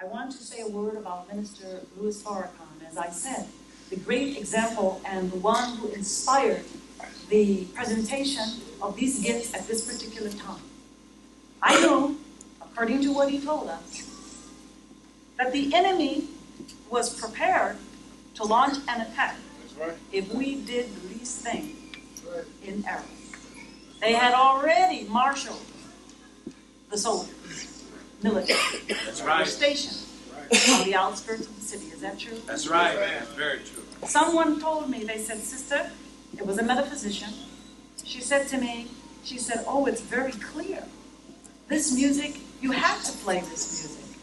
I want to say a word about Minister Louis Farrakhan. As I said, the great example and the one who inspired the presentation of these gifts at this particular time. I know, according to what he told us, that the enemy was prepared to launch an attack if we did the least thing in error. They had already marshaled the soldiers, military. That's They right. were stationed on the outskirts of the city. Is that true? That's right, man. Very true. Someone told me, they said, sister, it was a metaphysician. She said to me, she said, oh, it's very clear. This music, you have to play this music.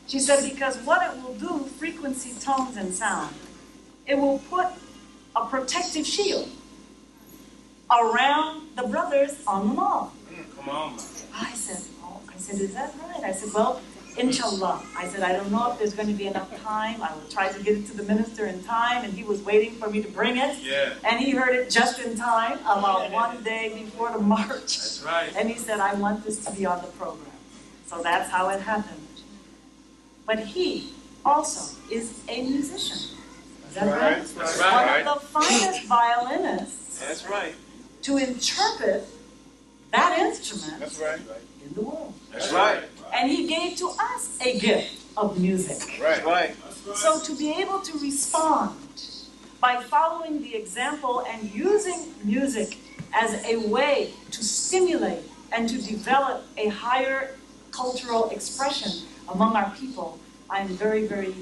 She said, because what it will do, frequency, tones, and sound, it will put a protective shield around the brothers on the mall. Come on, man. I said, is that right? I said, well, inshallah. I said, I don't know if there's going to be enough time. I will try to get it to the minister in time, and he was waiting for me to bring it. Yeah. And he heard it just in time, about one day before the march. That's right. And he said, I want this to be on the program. So that's how it happened. But he also is a musician. Is that right? That's right. One of the finest violinists That's right. to interpret that instrument That's right. in the world. That's right. And he gave to us a gift of music. Right. Right. So to be able to respond by following the example and using music as a way to stimulate and to develop a higher cultural expression among our people, I am very, very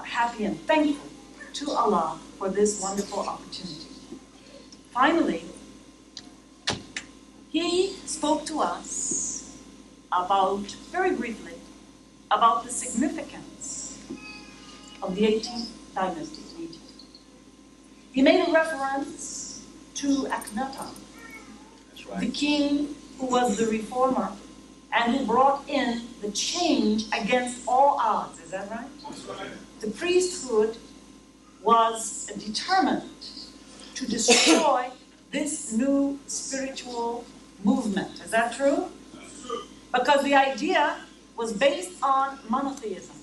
happy and thankful to Allah for this wonderful opportunity. Finally, he spoke to us about, very briefly, about the significance of the 18th dynasty in Egypt. He made a reference to Akhenaten, the king who was the reformer and who brought in the change against all odds. Is that right? The priesthood was determined to destroy this new spiritual movement. Is that true? Because the idea was based on monotheism.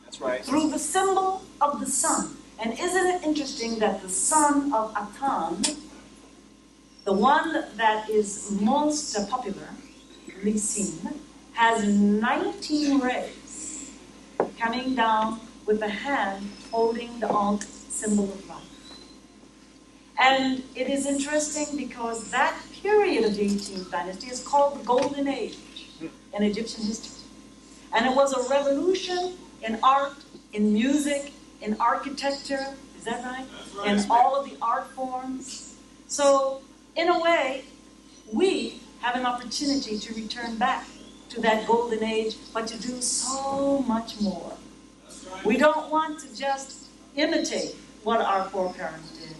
That's right. Through the symbol of the sun. And isn't it interesting that the son of Atan, the one that is most popular, seen, has 19 rays coming down with the hand holding the Ankh, symbol of life. And it is interesting because that period of the 18th dynasty is called the Golden Age in Egyptian history. And it was a revolution in art, in music, in architecture, is that right? In all of the art forms. So, in a way, we have an opportunity to return back to that golden age, but to do so much more. We don't want to just imitate what our foreparents did,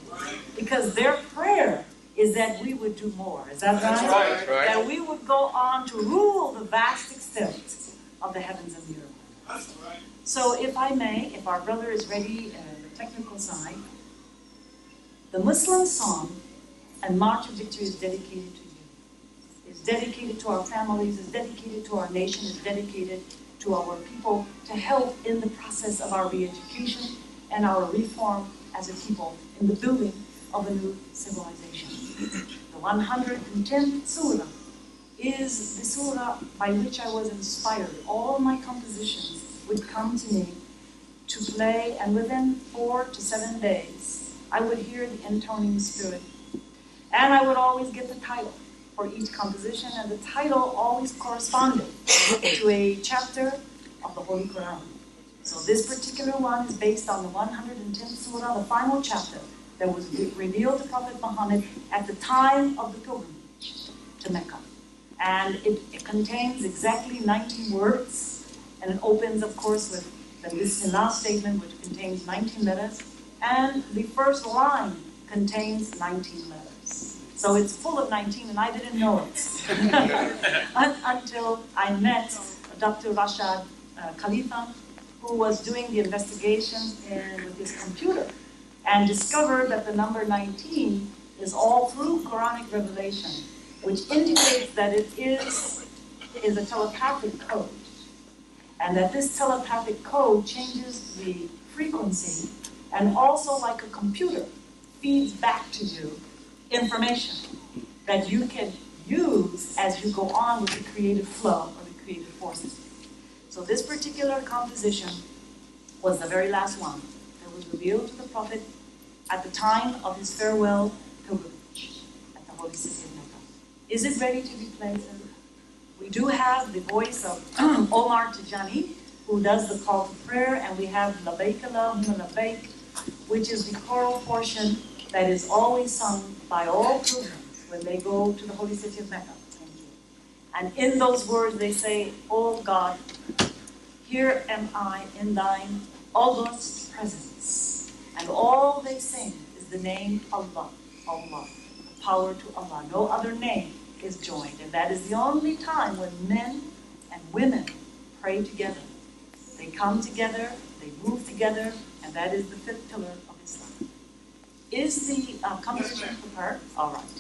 because their prayer is that we would do more. Is that right? That's right. That we would go on to rule the vast extent of the heavens and the earth. That's right. So if I may, if our brother is ready, the technical side, the Muslim song and March of Victory is dedicated to you. It's dedicated to our families, it's dedicated to our nation, it's dedicated to our people to help in the process of our re-education and our reform as a people in the building of a new civilization. The 110th surah is the surah by which I was inspired. All my compositions would come to me to play, and within 4 to 7 days, I would hear the intoning spirit. And I would always get the title for each composition, and the title always corresponded to a chapter of the Holy Quran. So this particular one is based on the 110th surah, the final chapter that was revealed to Prophet Muhammad at the time of the pilgrimage to Mecca. And it contains exactly 19 words, and it opens, of course, with the Bismillah statement, which contains 19 letters, and the first line contains 19 letters. So it's full of 19, and I didn't know it until I met Dr. Rashad Khalifa, who was doing the investigation with his computer, and discovered that the number 19 is all through Quranic revelation, which indicates that it is a telepathic code, and that this telepathic code changes the frequency, and also like a computer feeds back to you information that you can use as you go on with the creative flow or the creative forces. So this particular composition was the very last one that was revealed to the Prophet at the time of his farewell pilgrimage at the holy city of Mecca. Is it ready to be played? We do have the voice of Omar Tijani, who does the call to prayer, and we have Labaik Allahumma Labaik, which is the choral portion that is always sung by all pilgrims when they go to the holy city of Mecca. Thank you. And in those words they say, "Oh God, here am I in thine august presence." And all they sing is the name Allah, Allah, power to Allah. No other name is joined. And that is the only time when men and women pray together. They come together, they move together, and that is the fifth pillar of Islam. Is the composition prepared? All right.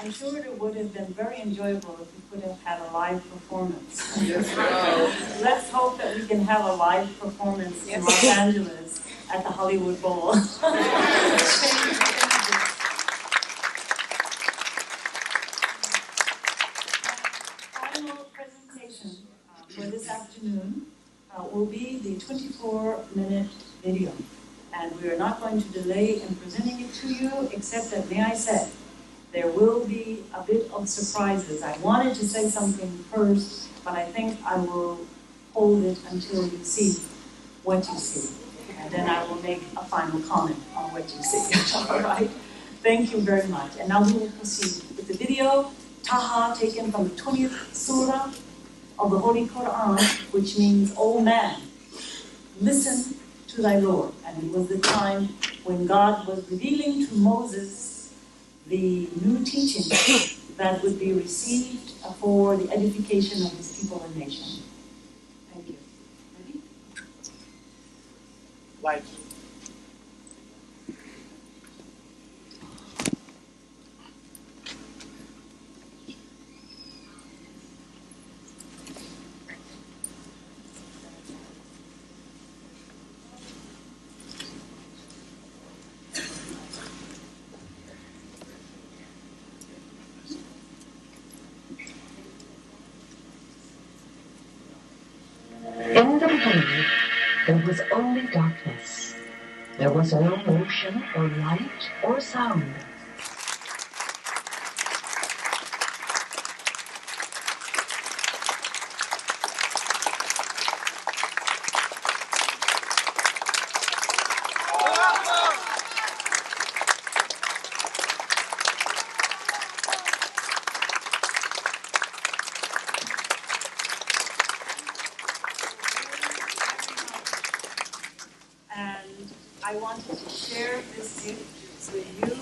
I'm sure it would have been very enjoyable if we could have had a live performance. Let's hope that we can have a live performance in Los Angeles at the Hollywood Bowl. Final presentation for this afternoon will be the 24-minute video. And we are not going to delay in presenting it to you, except that, may I say, there will be a bit of surprises. I wanted to say something first, but I think I will hold it until you see what you see. And then I will make a final comment on what you see. All right? Thank you very much. And now we will proceed with the video, Taha, taken from the 20th surah of the Holy Quran, which means, "O man, listen to thy Lord." And it was the time when God was revealing to Moses the new teaching that would be received for the edification of his people and nation. Thank you. Ready? Light. In the beginning, there was only darkness. There was no motion or light or sound. I wanted to share this gift with you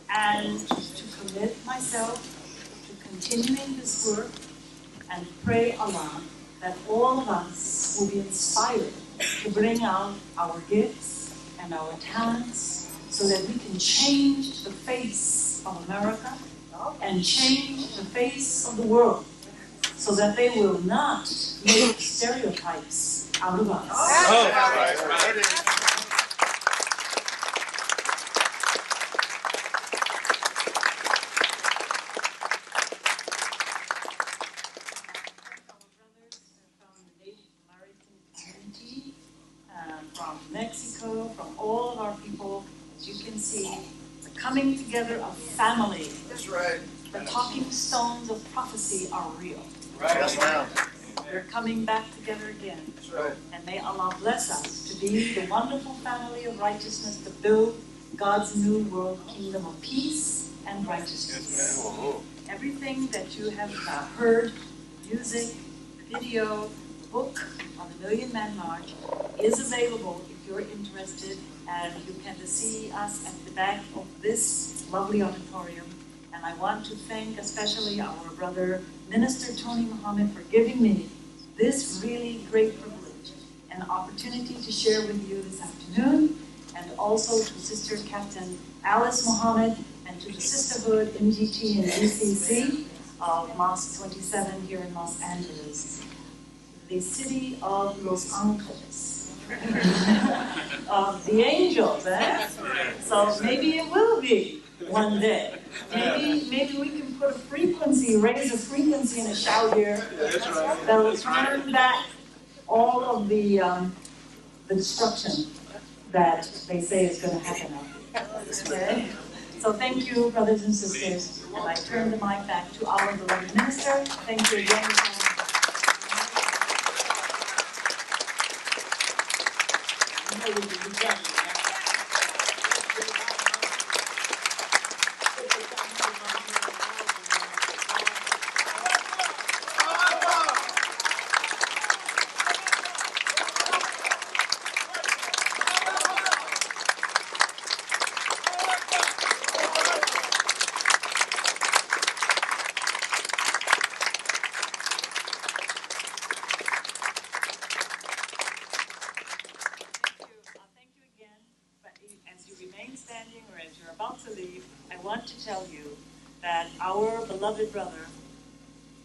and to commit myself to continuing this work and pray Allah that all of us will be inspired to bring out our gifts and our talents so that we can change the face of America and change the face of the world so that they will not make stereotypes out of us. From Mexico, from all of our people, as you can see, the coming together of family. That's right. The talking stones of prophecy are real. Right. Yes, ma'am. They're coming back together again. That's right. And may Allah bless us to be the wonderful family of righteousness to build God's new world kingdom of peace and righteousness. Yes, ma'am. Everything that you have heard, music, video, book on the Million Man March is available if if you're interested, and you can see us at the back of this lovely auditorium. And I want to thank especially our brother, Minister Tony Muhammad, for giving me this really great privilege and opportunity to share with you this afternoon, and also to Sister Captain Alice Muhammad, and to the Sisterhood, MGT, and GCC of Mosque 27 here in Los Angeles, the city of Los Angeles, of the angels, eh? So maybe it will be one day. Maybe we can put a frequency, raise a frequency in a shout here that will turn back all of the destruction that they say is going to happen out there. Okay? So thank you, brothers and sisters. And I turn the mic back to our beloved minister. Thank you again. Standing, or as you're about to leave, I want to tell you that our beloved brother,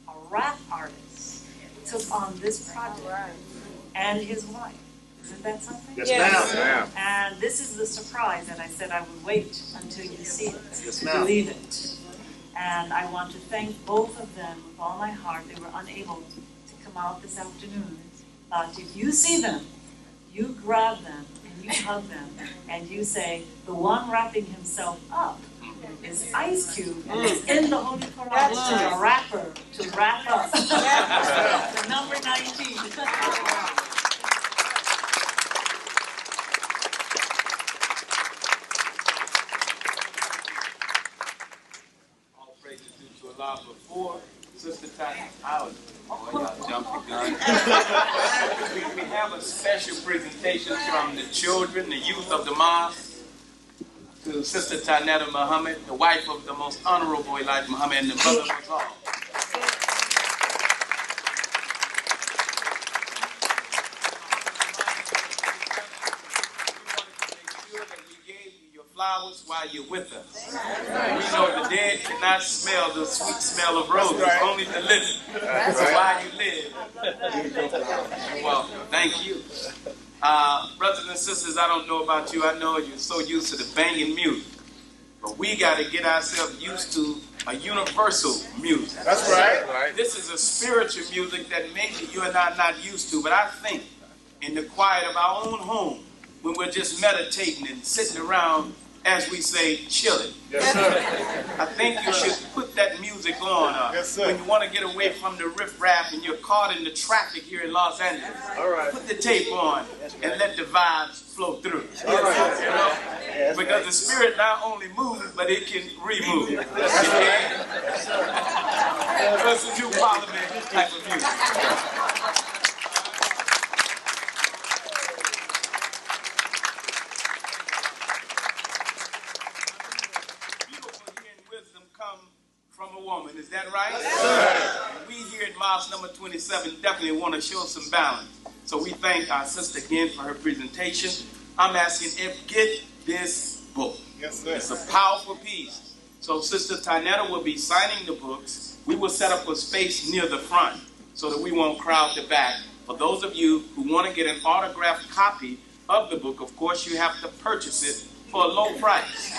a rap artist, took on this project, and his wife. Isn't that something? Yes, ma'am. And this is the surprise, and I said I would wait until you see it, Yes, to ma'am. believe it. And I want to thank both of them with all my heart. They were unable to come out this afternoon, but if you see them, you grab them, you hug them, and you say, the one wrapping himself up is Ice Cube, and it's in the Holy Quran to a rapper to wrap up. The number 19. All praises due to Allah. Before Sister Tynnetta, y'all jumped the gun. we have a special presentation from the children, the youth of the mosque, to Sister Tynnetta Muhammad, the wife of the most honorable Elijah Muhammad, and the brother of us all. Flowers while you're with us. We know the dead cannot smell the sweet smell of roses, only the living. So while you live, you're welcome. Thank you. Brothers and sisters, I don't know about you. I know you're so used to the banging music. But we got to get ourselves used to a universal music. That's right. This is a spiritual music that maybe you and I are not used to, but I think in the quiet of our own home, when we're just meditating and sitting around, as we say, chilling. Yes, sir. I think you should put that music on Yes, sir. when you want to get away from the riffraff and you're caught in the traffic here in Los Angeles. All right. Put the tape on and let the vibes flow through. All right. You know? Because the spirit not only moves, but it can remove. That's a new parliament type of music. From a woman, is that right? Yes, we here at Mosque number 27 definitely want to show some balance. So we thank our sister again for her presentation. I'm asking if get this book. Yes, sir. It's a powerful piece. So Sister Tynnetta will be signing the books. We will set up a space near the front so that we won't crowd the back. For those of you who want to get an autographed copy of the book, of course you have to purchase it for a low price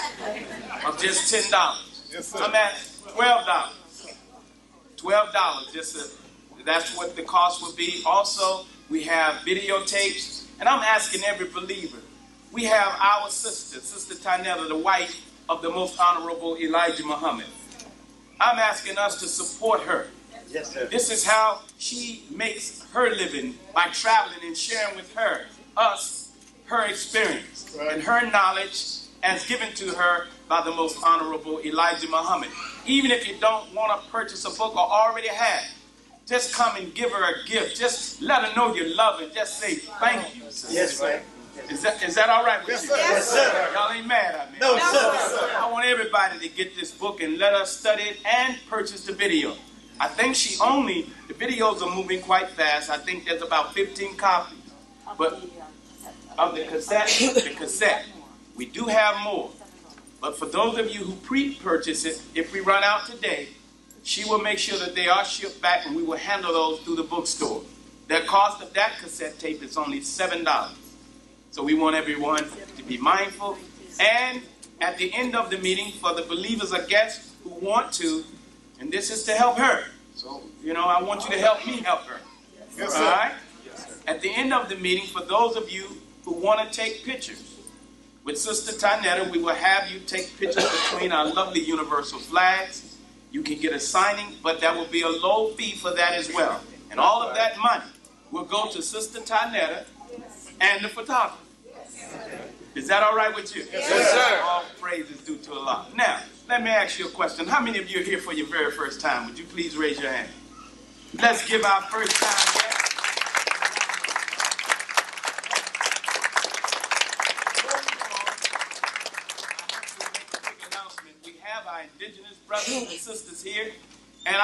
of just $10. Yes, sir. I'm at $12. $12. That's what the cost would be. Also, we have videotapes. And I'm asking every believer. We have our sister, Sister Tynnetta, the wife of the most honorable Elijah Muhammad. I'm asking us to support her. Yes, sir. This is how she makes her living, by traveling and sharing with us, her experience and her knowledge as given to her by the most honorable Elijah Muhammad. Even if you don't want to purchase a book or already have, just come and give her a gift. Just let her know you love her. Just say thank you, sister. Yes, sir. Is that all right with you? Yes, sir. Y'all ain't mad at me. No, sir. I want everybody to get this book and let us study it and purchase the video. I think the videos are moving quite fast. I think there's about 15 copies. But of the cassette, we do have more. But for those of you who pre-purchase it, if we run out today, she will make sure that they are shipped back and we will handle those through the bookstore. The cost of that cassette tape is only $7. So we want everyone to be mindful. And at the end of the meeting, for the believers or guests who want to, and this is to help her. So, I want you to help me help her. Yes, all right? At the end of the meeting, for those of you who want to take pictures, with Sister Tynnetta, we will have you take pictures between our lovely universal flags. You can get a signing, but there will be a low fee for that as well. And all of that money will go to Sister Tynnetta and the photographer. Is that all right with you? Yes, sir. All praise is due to Allah. Now, let me ask you a question. How many of you are here for your very first time? Would you please raise your hand? Let's give our first time guest. We have our indigenous brothers and sisters here, and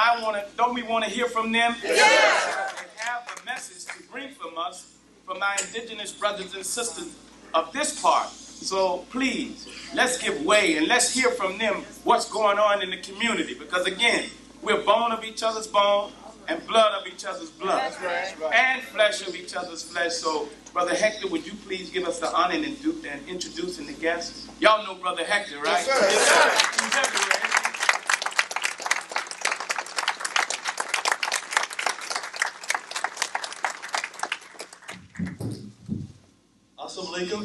don't we want to hear from them? Yes. They have a message to bring from us, from our indigenous brothers and sisters of this part. So please, let's give way and let's hear from them what's going on in the community. Because again, we're bone of each other's bone and blood of each other's blood. That's right. And flesh of each other's flesh. So, Brother Hector, would you please give us the honor and introducing the guests? Y'all know Brother Hector, right? Yes, sir. Yes, sir. He's everywhere. Assalamu alaikum.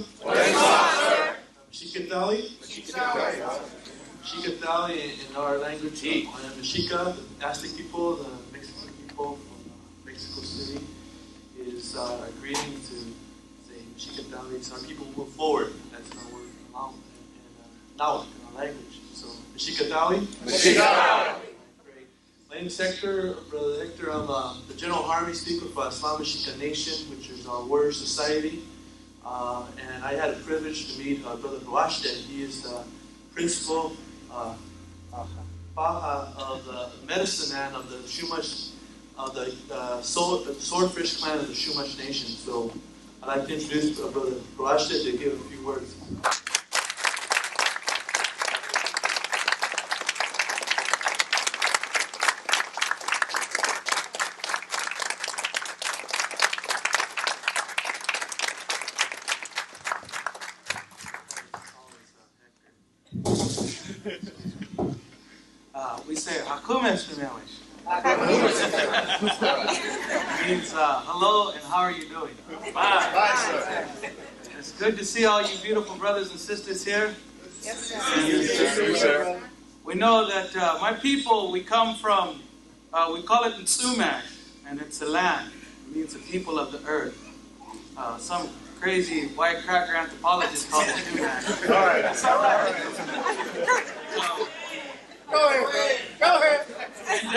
Mashika Dali in our language. Mashika, the Aztec people, the Mexican people from Mexico City, is a greeting to say Mashika Dali. So our people move forward. That's our word Nahuatl in our language. So Mashika Dali. Great. My name is Hector, Brother Hector. I'm the General Army Speaker for Islam Mashika Nation, which is our warrior society. And I had a privilege to meet Brother Huashtet. He is the principal of the medicine man of the Shumash, of the swordfish clan of the Shumash Nation. So I'd like to introduce Brother Huashtet to give a few words. We say Hakumes means hello and how are you doing? Bye, sir. It's good to see all you beautiful brothers and sisters here. Yes, sir. We know that my people, we come from, we call it Nsumak, and it's a land. It means the people of the earth. Some crazy white cracker anthropologist called it Nsumak. All right. That's all right. Go ahead. And,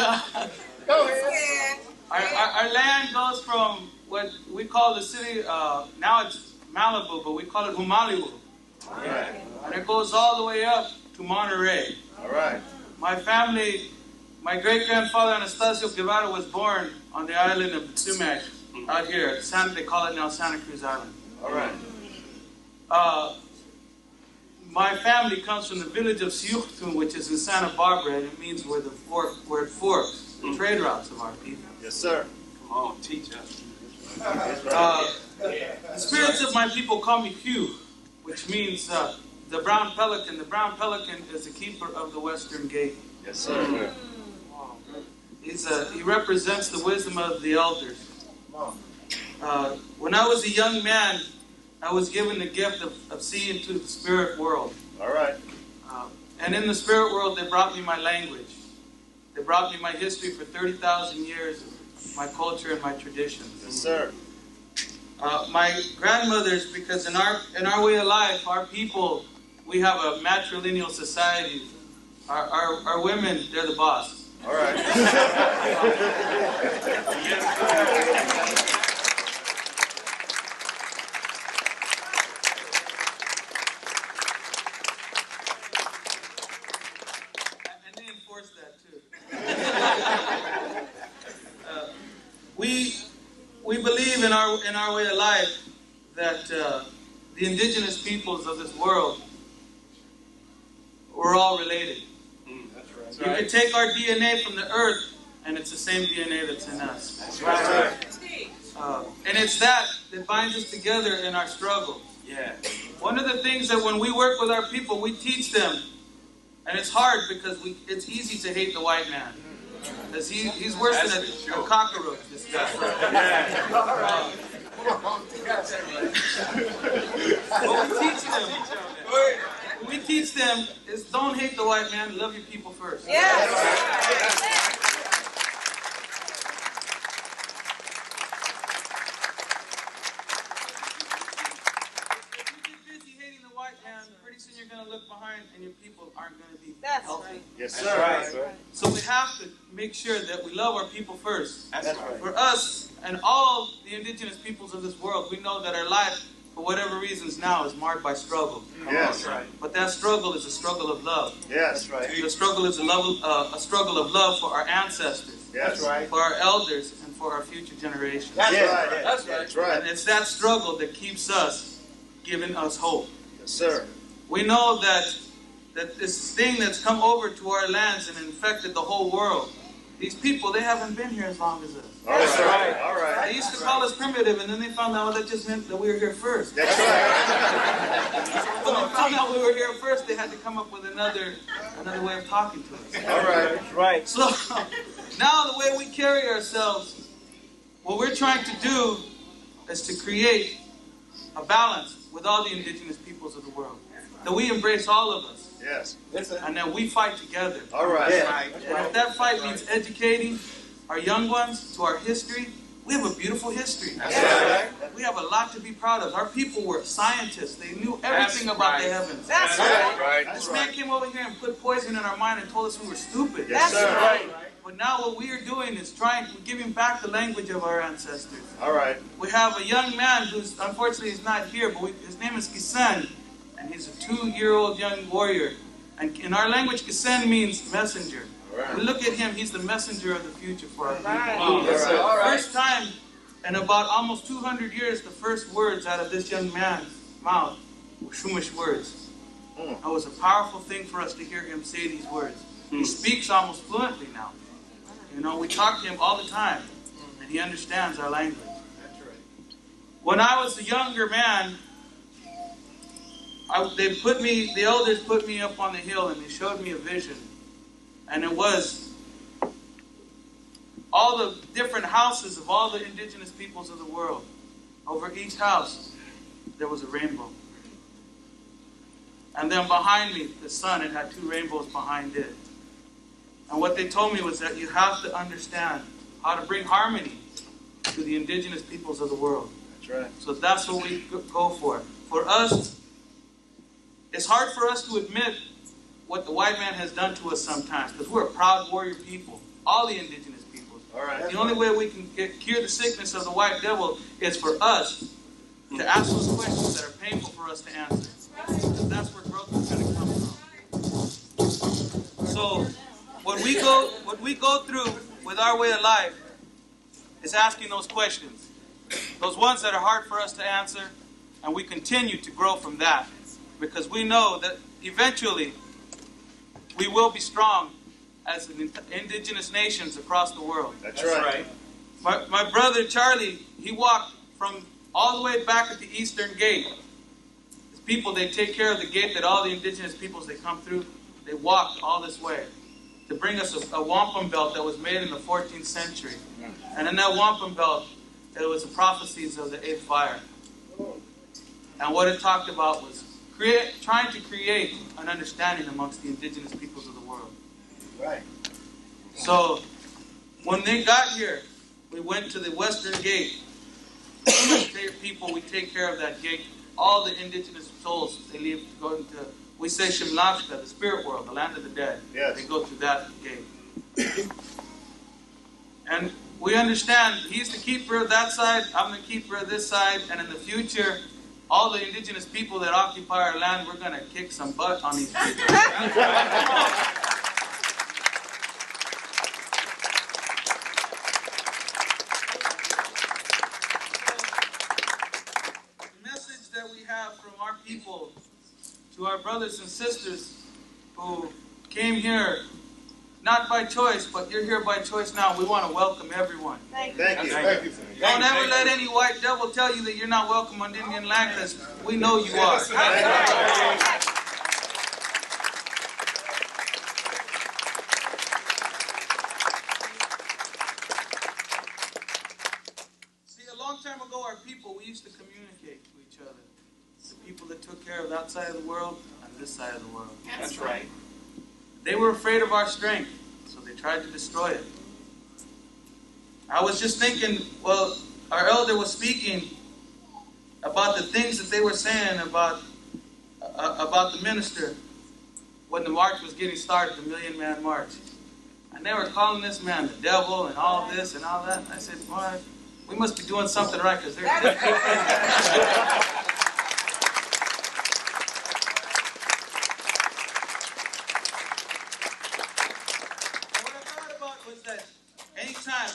Go ahead. our land goes from what we call the city, now it's Malibu, but we call it Humalibu. All right. And it goes all the way up to Monterey. All right. My family, my great-grandfather Anastasio Guevara was born on the island of Sumac, out here. They call it now Santa Cruz Island. All right. My family comes from the village of Siuchtun, which is in Santa Barbara, and it means where it forks, the trade routes of our people. Yes, sir. Come on, teach us. The spirits of my people call me Hugh, which means the brown pelican. The brown pelican is the keeper of the western gate. Yes, sir. He represents the wisdom of the elders. When I was a young man, I was given the gift of seeing into the spirit world. All right. And in the spirit world, they brought me my language. They brought me my history for 30,000 years, my culture and my traditions. Yes, sir. My grandmothers, because in our way of life, our people, we have a matrilineal society. Our women, they're the boss. All right. in our way of life that the indigenous peoples of this world, we're all related. That's You right. can take our DNA from the earth, and it's the same DNA that's in us. That's right. And it's that binds us together in our struggle. Yeah. One of the things that when we work with our people, we teach them, and it's hard because it's easy to hate the white man. Because he's worse than a cockroach, this guy. What we teach them is don't hate the white man, love your people first. Pretty soon you're going to look behind and your people aren't going to be healthy. Yes, sir. That's right. So we have to make sure that we love our people first. That's right. For us and all the indigenous peoples of this world, we know that our life, for whatever reasons now, is marked by struggle. Yes. Right. But that struggle is a struggle of love. Yes, right. The struggle is a struggle of love for our ancestors, Yes, right. for our elders, and for our future generations. That's right. That's right. And it's that struggle that keeps us, giving us hope. Yes, sir. We know that this thing that's come over to our lands and infected the whole world, these people, they haven't been here as long as us. All right. All right. They used to call us primitive, and then they found out that just meant that we were here first. That's right. When they found out we were here first, they had to come up with another way of talking to us. All right. Right. So now the way we carry ourselves, what we're trying to do is to create a balance with all the indigenous peoples of the world. That we embrace all of us. Yes. And that we fight together. All right. And if that fight means educating our young ones to our history, we have a beautiful history. That's right. We have a lot to be proud of. Our people were scientists. They knew everything about the heavens. That's right. This man came over here and put poison in our mind and told us we were stupid. Yes, sir. Right. But now what we are doing is giving back the language of our ancestors. All right. We have a young man who's, unfortunately, he's not here, but his name is Kisan, and he's a 2-year-old young warrior. And in our language, Kisan means messenger. Right. We look at him, he's the messenger of the future for our people. Wow. Yes, sir. All right. First time in about almost 200 years, the first words out of this young man's mouth were Shumish words. It was a powerful thing for us to hear him say these words. He speaks almost fluently now. You know, we talk to him all the time, and he understands our language. That's right. When I was a younger man, the elders put me up on the hill, and they showed me a vision. And it was all the different houses of all the indigenous peoples of the world. Over each house, there was a rainbow. And then behind me, the sun, it had 2 rainbows behind it. And what they told me was that you have to understand how to bring harmony to the indigenous peoples of the world. That's right. So that's what we go for. For us, it's hard for us to admit what the white man has done to us sometimes, because we're a proud warrior people, all the indigenous peoples. All right. The only way we can cure the sickness of the white devil is for us to ask those questions that are painful for us to answer. Because that's where growth is going to come from. So what we go through with our way of life is asking those questions. Those ones that are hard for us to answer, and we continue to grow from that. Because we know that eventually we will be strong as indigenous nations across the world. That's right. My brother Charlie, he walked from all the way back at the Eastern Gate. His people, they take care of the gate that all the indigenous peoples, they come through. They walked all this way to bring us a wampum belt that was made in the 14th century. And in that wampum belt, there was the prophecies of the 8th fire. And what it talked about was trying to create an understanding amongst the indigenous peoples of the world. Right. So, when they got here, we went to the Western Gate. People, we take care of that gate. All the indigenous souls, they leave to go into, we say Shimlashka, the spirit world, the land of the dead. Yes. They go through that gate. And we understand, he's the keeper of that side, I'm the keeper of this side, and in the future, all the indigenous people that occupy our land, we're going to kick some butt on these people. to our brothers and sisters who came here not by choice, but you're here by choice now. We want to welcome everyone. Thank you. Don't ever let any white devil tell you that you're not welcome on Indian land, because we know you are. See, a long time ago, our people, we used to communicate to each other. The people that took care of that side of the world and this side of the world. That's right. They were afraid of our strength, so they tried to destroy it. I was just thinking, well, our elder was speaking about the things that they were saying about the minister when the march was getting started, the Million Man March. And they were calling this man the devil and all this and all that. And I said, boy, we must be doing something right, because they're good people.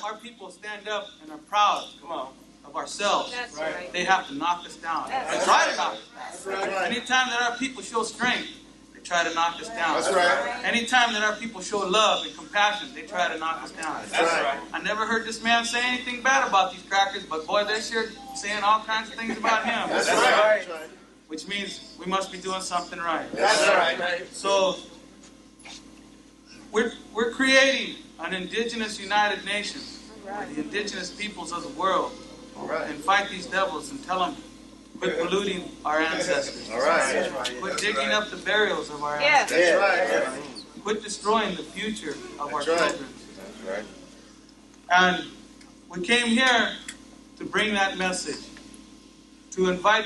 Our people stand up and are proud, of ourselves. That's right. They have to knock us down. They try to knock us down. Anytime that our people show strength, they try to knock us down. That's right. Anytime that our people show love and compassion, they try to knock us down. That's right. I never heard this man say anything bad about these crackers, but boy, they're sure saying all kinds of things about him. That's right. Which means we must be doing something right. That's right. So we're creating an indigenous United Nations, the indigenous peoples of the world, and fight these devils and tell them, quit polluting our ancestors. All right. Quit digging up the burials of our Yeah. ancestors. That's right. Quit destroying the future of our That's right. children. That's right. And we came here to bring that message, to invite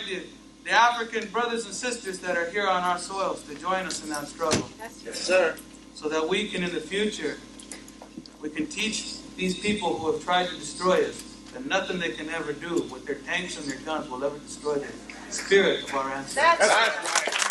the African brothers and sisters that are here on our soils to join us in that struggle, Yes, sir. so that we can, in the future, we can teach these people who have tried to destroy us that nothing they can ever do with their tanks and their guns will ever destroy the spirit of our ancestors. That's right.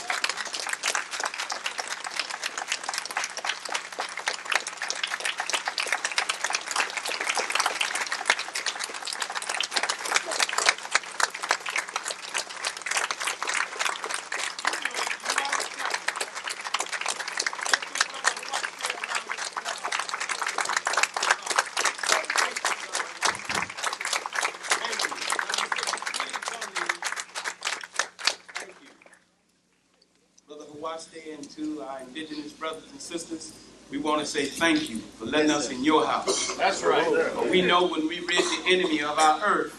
And to our indigenous brothers and sisters, we want to say thank you for letting us in your house. That's right. But we know when we rid the enemy of our earth,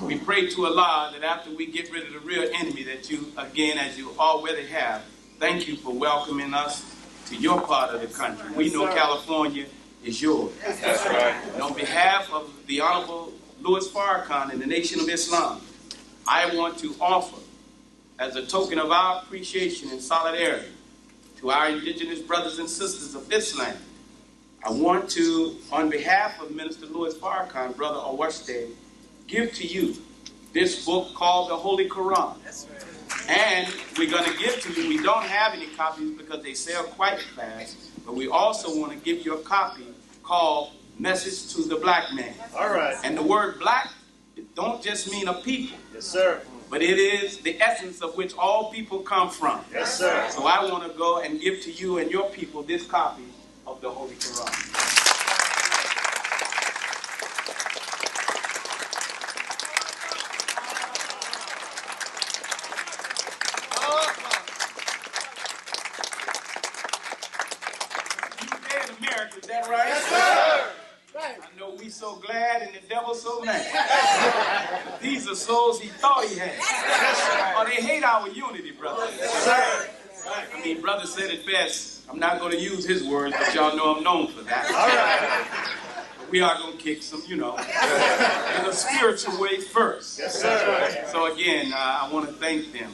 we pray to Allah that after we get rid of the real enemy, that you, again, as you already have, thank you for welcoming us to your part of the country. We know California is yours. That's right. And on behalf of the Honorable Louis Farrakhan and the Nation of Islam, I want to offer, as a token of our appreciation and solidarity to our indigenous brothers and sisters of this land, I want to, on behalf of Minister Louis Farrakhan, Brother Awashte, give to you this book called the Holy Quran. And we're going to give to you, we don't have any copies because they sell quite fast, but we also want to give you a copy called Message to the Black Man. All right. And the word black, it don't just mean a people. Yes, sir. But it is the essence of which all people come from. Yes, sir. So I want to go and give to you and your people this copy of the Holy Quran. You in America, is that right? Yes, sir. I know we so glad and the devil so mad. These are souls he thought he had. Oh, they hate our unity, brother. I mean, brother said it best. I'm not going to use his words, but y'all know I'm known for that. All right. But we are going to kick some, in a spiritual way first. Yes, sir. So again, I want to thank them.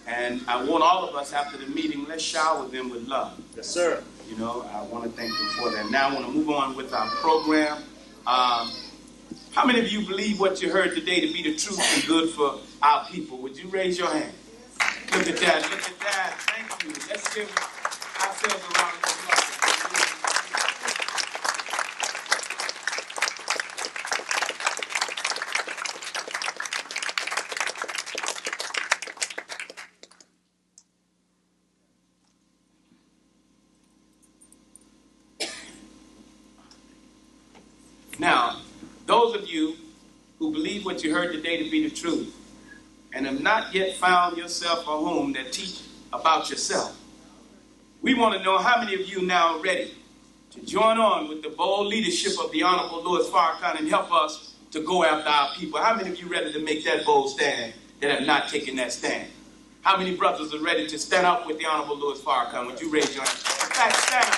And I want all of us after the meeting, let's shower them with love. Yes, sir. I want to thank them for that. Now I want to move on with our program. How many of you believe what you heard today to be the truth and good for our people? Would you raise your hand? Look at that. Look at that. Thank you. Let's give ourselves a round of applause. Now, those of you who believe what you heard today to be the truth and have not yet found yourself a home that teach about yourself, we want to know how many of you now are ready to join on with the bold leadership of the Honorable Louis Farrakhan and help us to go after our people. How many of you ready to make that bold stand that have not taken that stand? How many brothers are ready to stand up with the Honorable Louis Farrakhan? Would you raise your hand? In fact, stand up.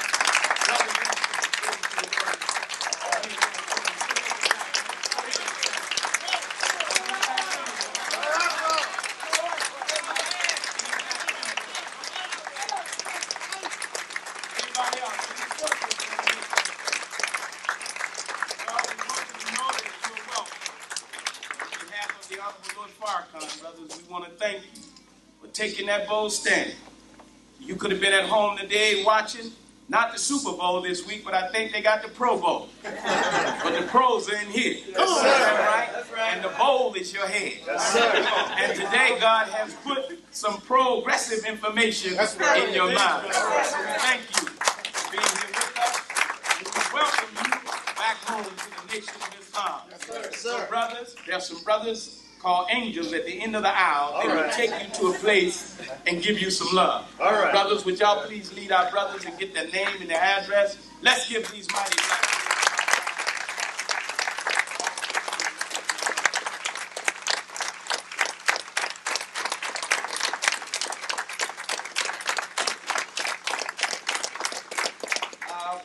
Brothers, we want to thank you for taking that bold stand. You could have been at home today watching, not the Super Bowl this week, but I think they got the Pro Bowl. But the pros are in here. Yes, sir. Right? That's right. And the bowl is your head. Yes, sir. And today God has put some progressive information in your mind. Right. So we thank you for being here with us. And we welcome you back home to the Nation of Islam. Yes, sir. Yes, sir. So brothers, there's some brothers called angels at the end of the aisle. They will take you to a place and give you some love. All right. Brothers, would y'all please lead our brothers and get their name and their address? Let's give these mighty black people.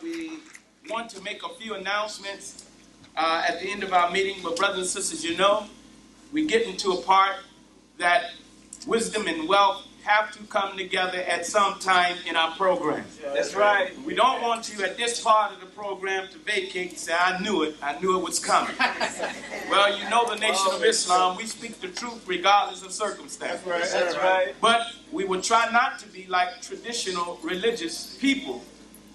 We want to make a few announcements at the end of our meeting. But brothers and sisters, you know, we get into a part that wisdom and wealth have to come together at some time in our program. That's right. We don't want you at this part of the program to vacate and say, I knew it was coming. Well, you know the Nation of Islam, we speak the truth regardless of circumstance. That's right. That's right. But we will try not to be like traditional religious people,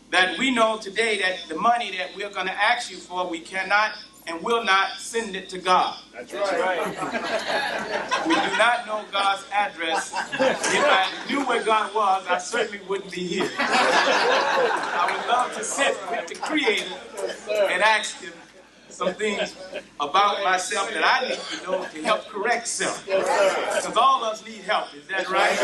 that we know today that the money that we're going to ask you for, we cannot and will not send it to God. That's right. We do not know God's address. If I knew where God was, I certainly wouldn't be here. I would love to sit with the Creator and ask Him some things about myself that I need to know to help correct self. Because all of us need help, is that right?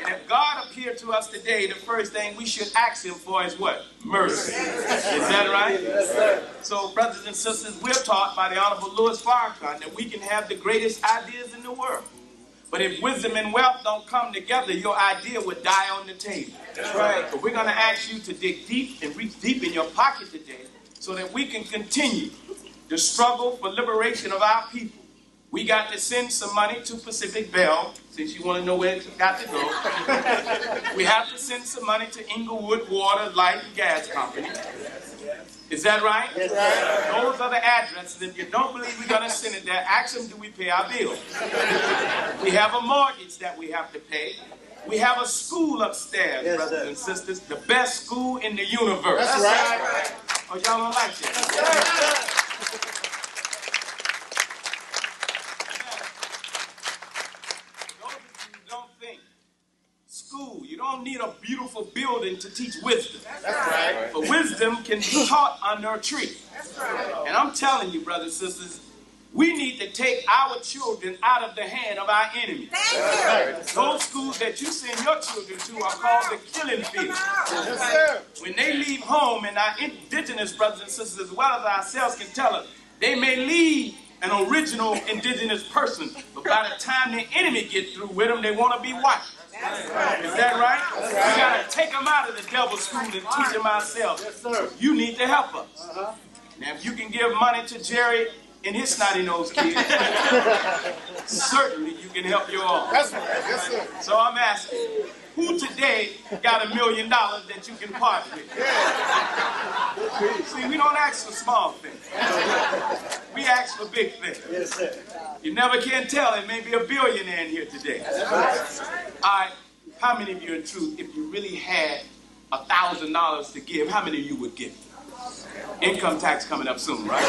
And if God appeared to us today, the first thing we should ask Him for is what? Mercy. Is that right? So, brothers and sisters, we're taught by the Honorable Louis Farrakhan that we can have the greatest ideas in the world. But if wisdom and wealth don't come together, your idea would die on the table. That's right. So we're going to ask you to dig deep and reach deep in your pocket today so that we can continue the struggle for liberation of our people. We got to send some money to Pacific Bell, since you want to know where it's got to go. We have to send some money to Inglewood Water, Light, and Gas Company. Is that right? Yes, sir. Those are the addresses. If you don't believe we're going to send it there, ask them, do we pay our bills? We have a mortgage that we have to pay. We have a school upstairs, brothers and sisters, the best school in the universe. That's right. Oh, y'all don't like that? Those of you who don't think, school, you don't need a beautiful building to teach wisdom. That's right. But wisdom can be taught under a tree. That's right. And I'm telling you, brothers and sisters, we need to take our children out of the hand of our enemies. Those schools that you send your children to are called the killing fields. When they leave home, and our indigenous brothers and sisters, as well as ourselves, can tell us, they may leave an original indigenous person, but by the time the enemy gets through with them, they want to be white. Is that right? We got to take them out of the devil's school and teach them ourselves. You need to help us. Now, if you can give money to Jerry and his snotty-nosed kids, certainly you can help your own. That's right. Yes, sir. So I'm asking, who today got $1 million that you can part with? See, we don't ask for small things. We ask for big things. Yes, sir. You never can tell. There may be a billionaire in here today. All right. How many of you, in truth, if you really had $1,000 to give, how many of you would give? Income tax coming up soon, right?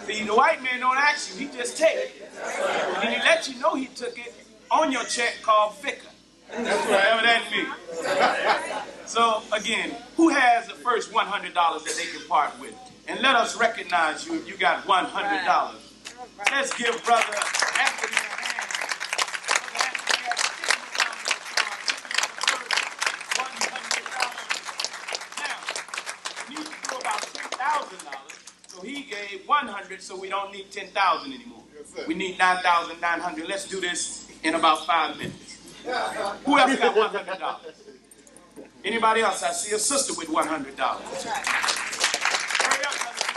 See, the white man don't ask you, he just take it. And he let you know he took it on your check called FICA. Whatever that means. So again, who has the first $100 that they can part with? And let us recognize you if you got $100. Let's give Brother Anthony a hand. Brother Anthony has $100. Now, we need to do about $10,000. So he gave 100, so we don't need 10,000 anymore. Yes, we need 9,900. Let's do this in about 5 minutes. Who else got $100? Anybody else? I see a sister with $100. Hurry up, brother.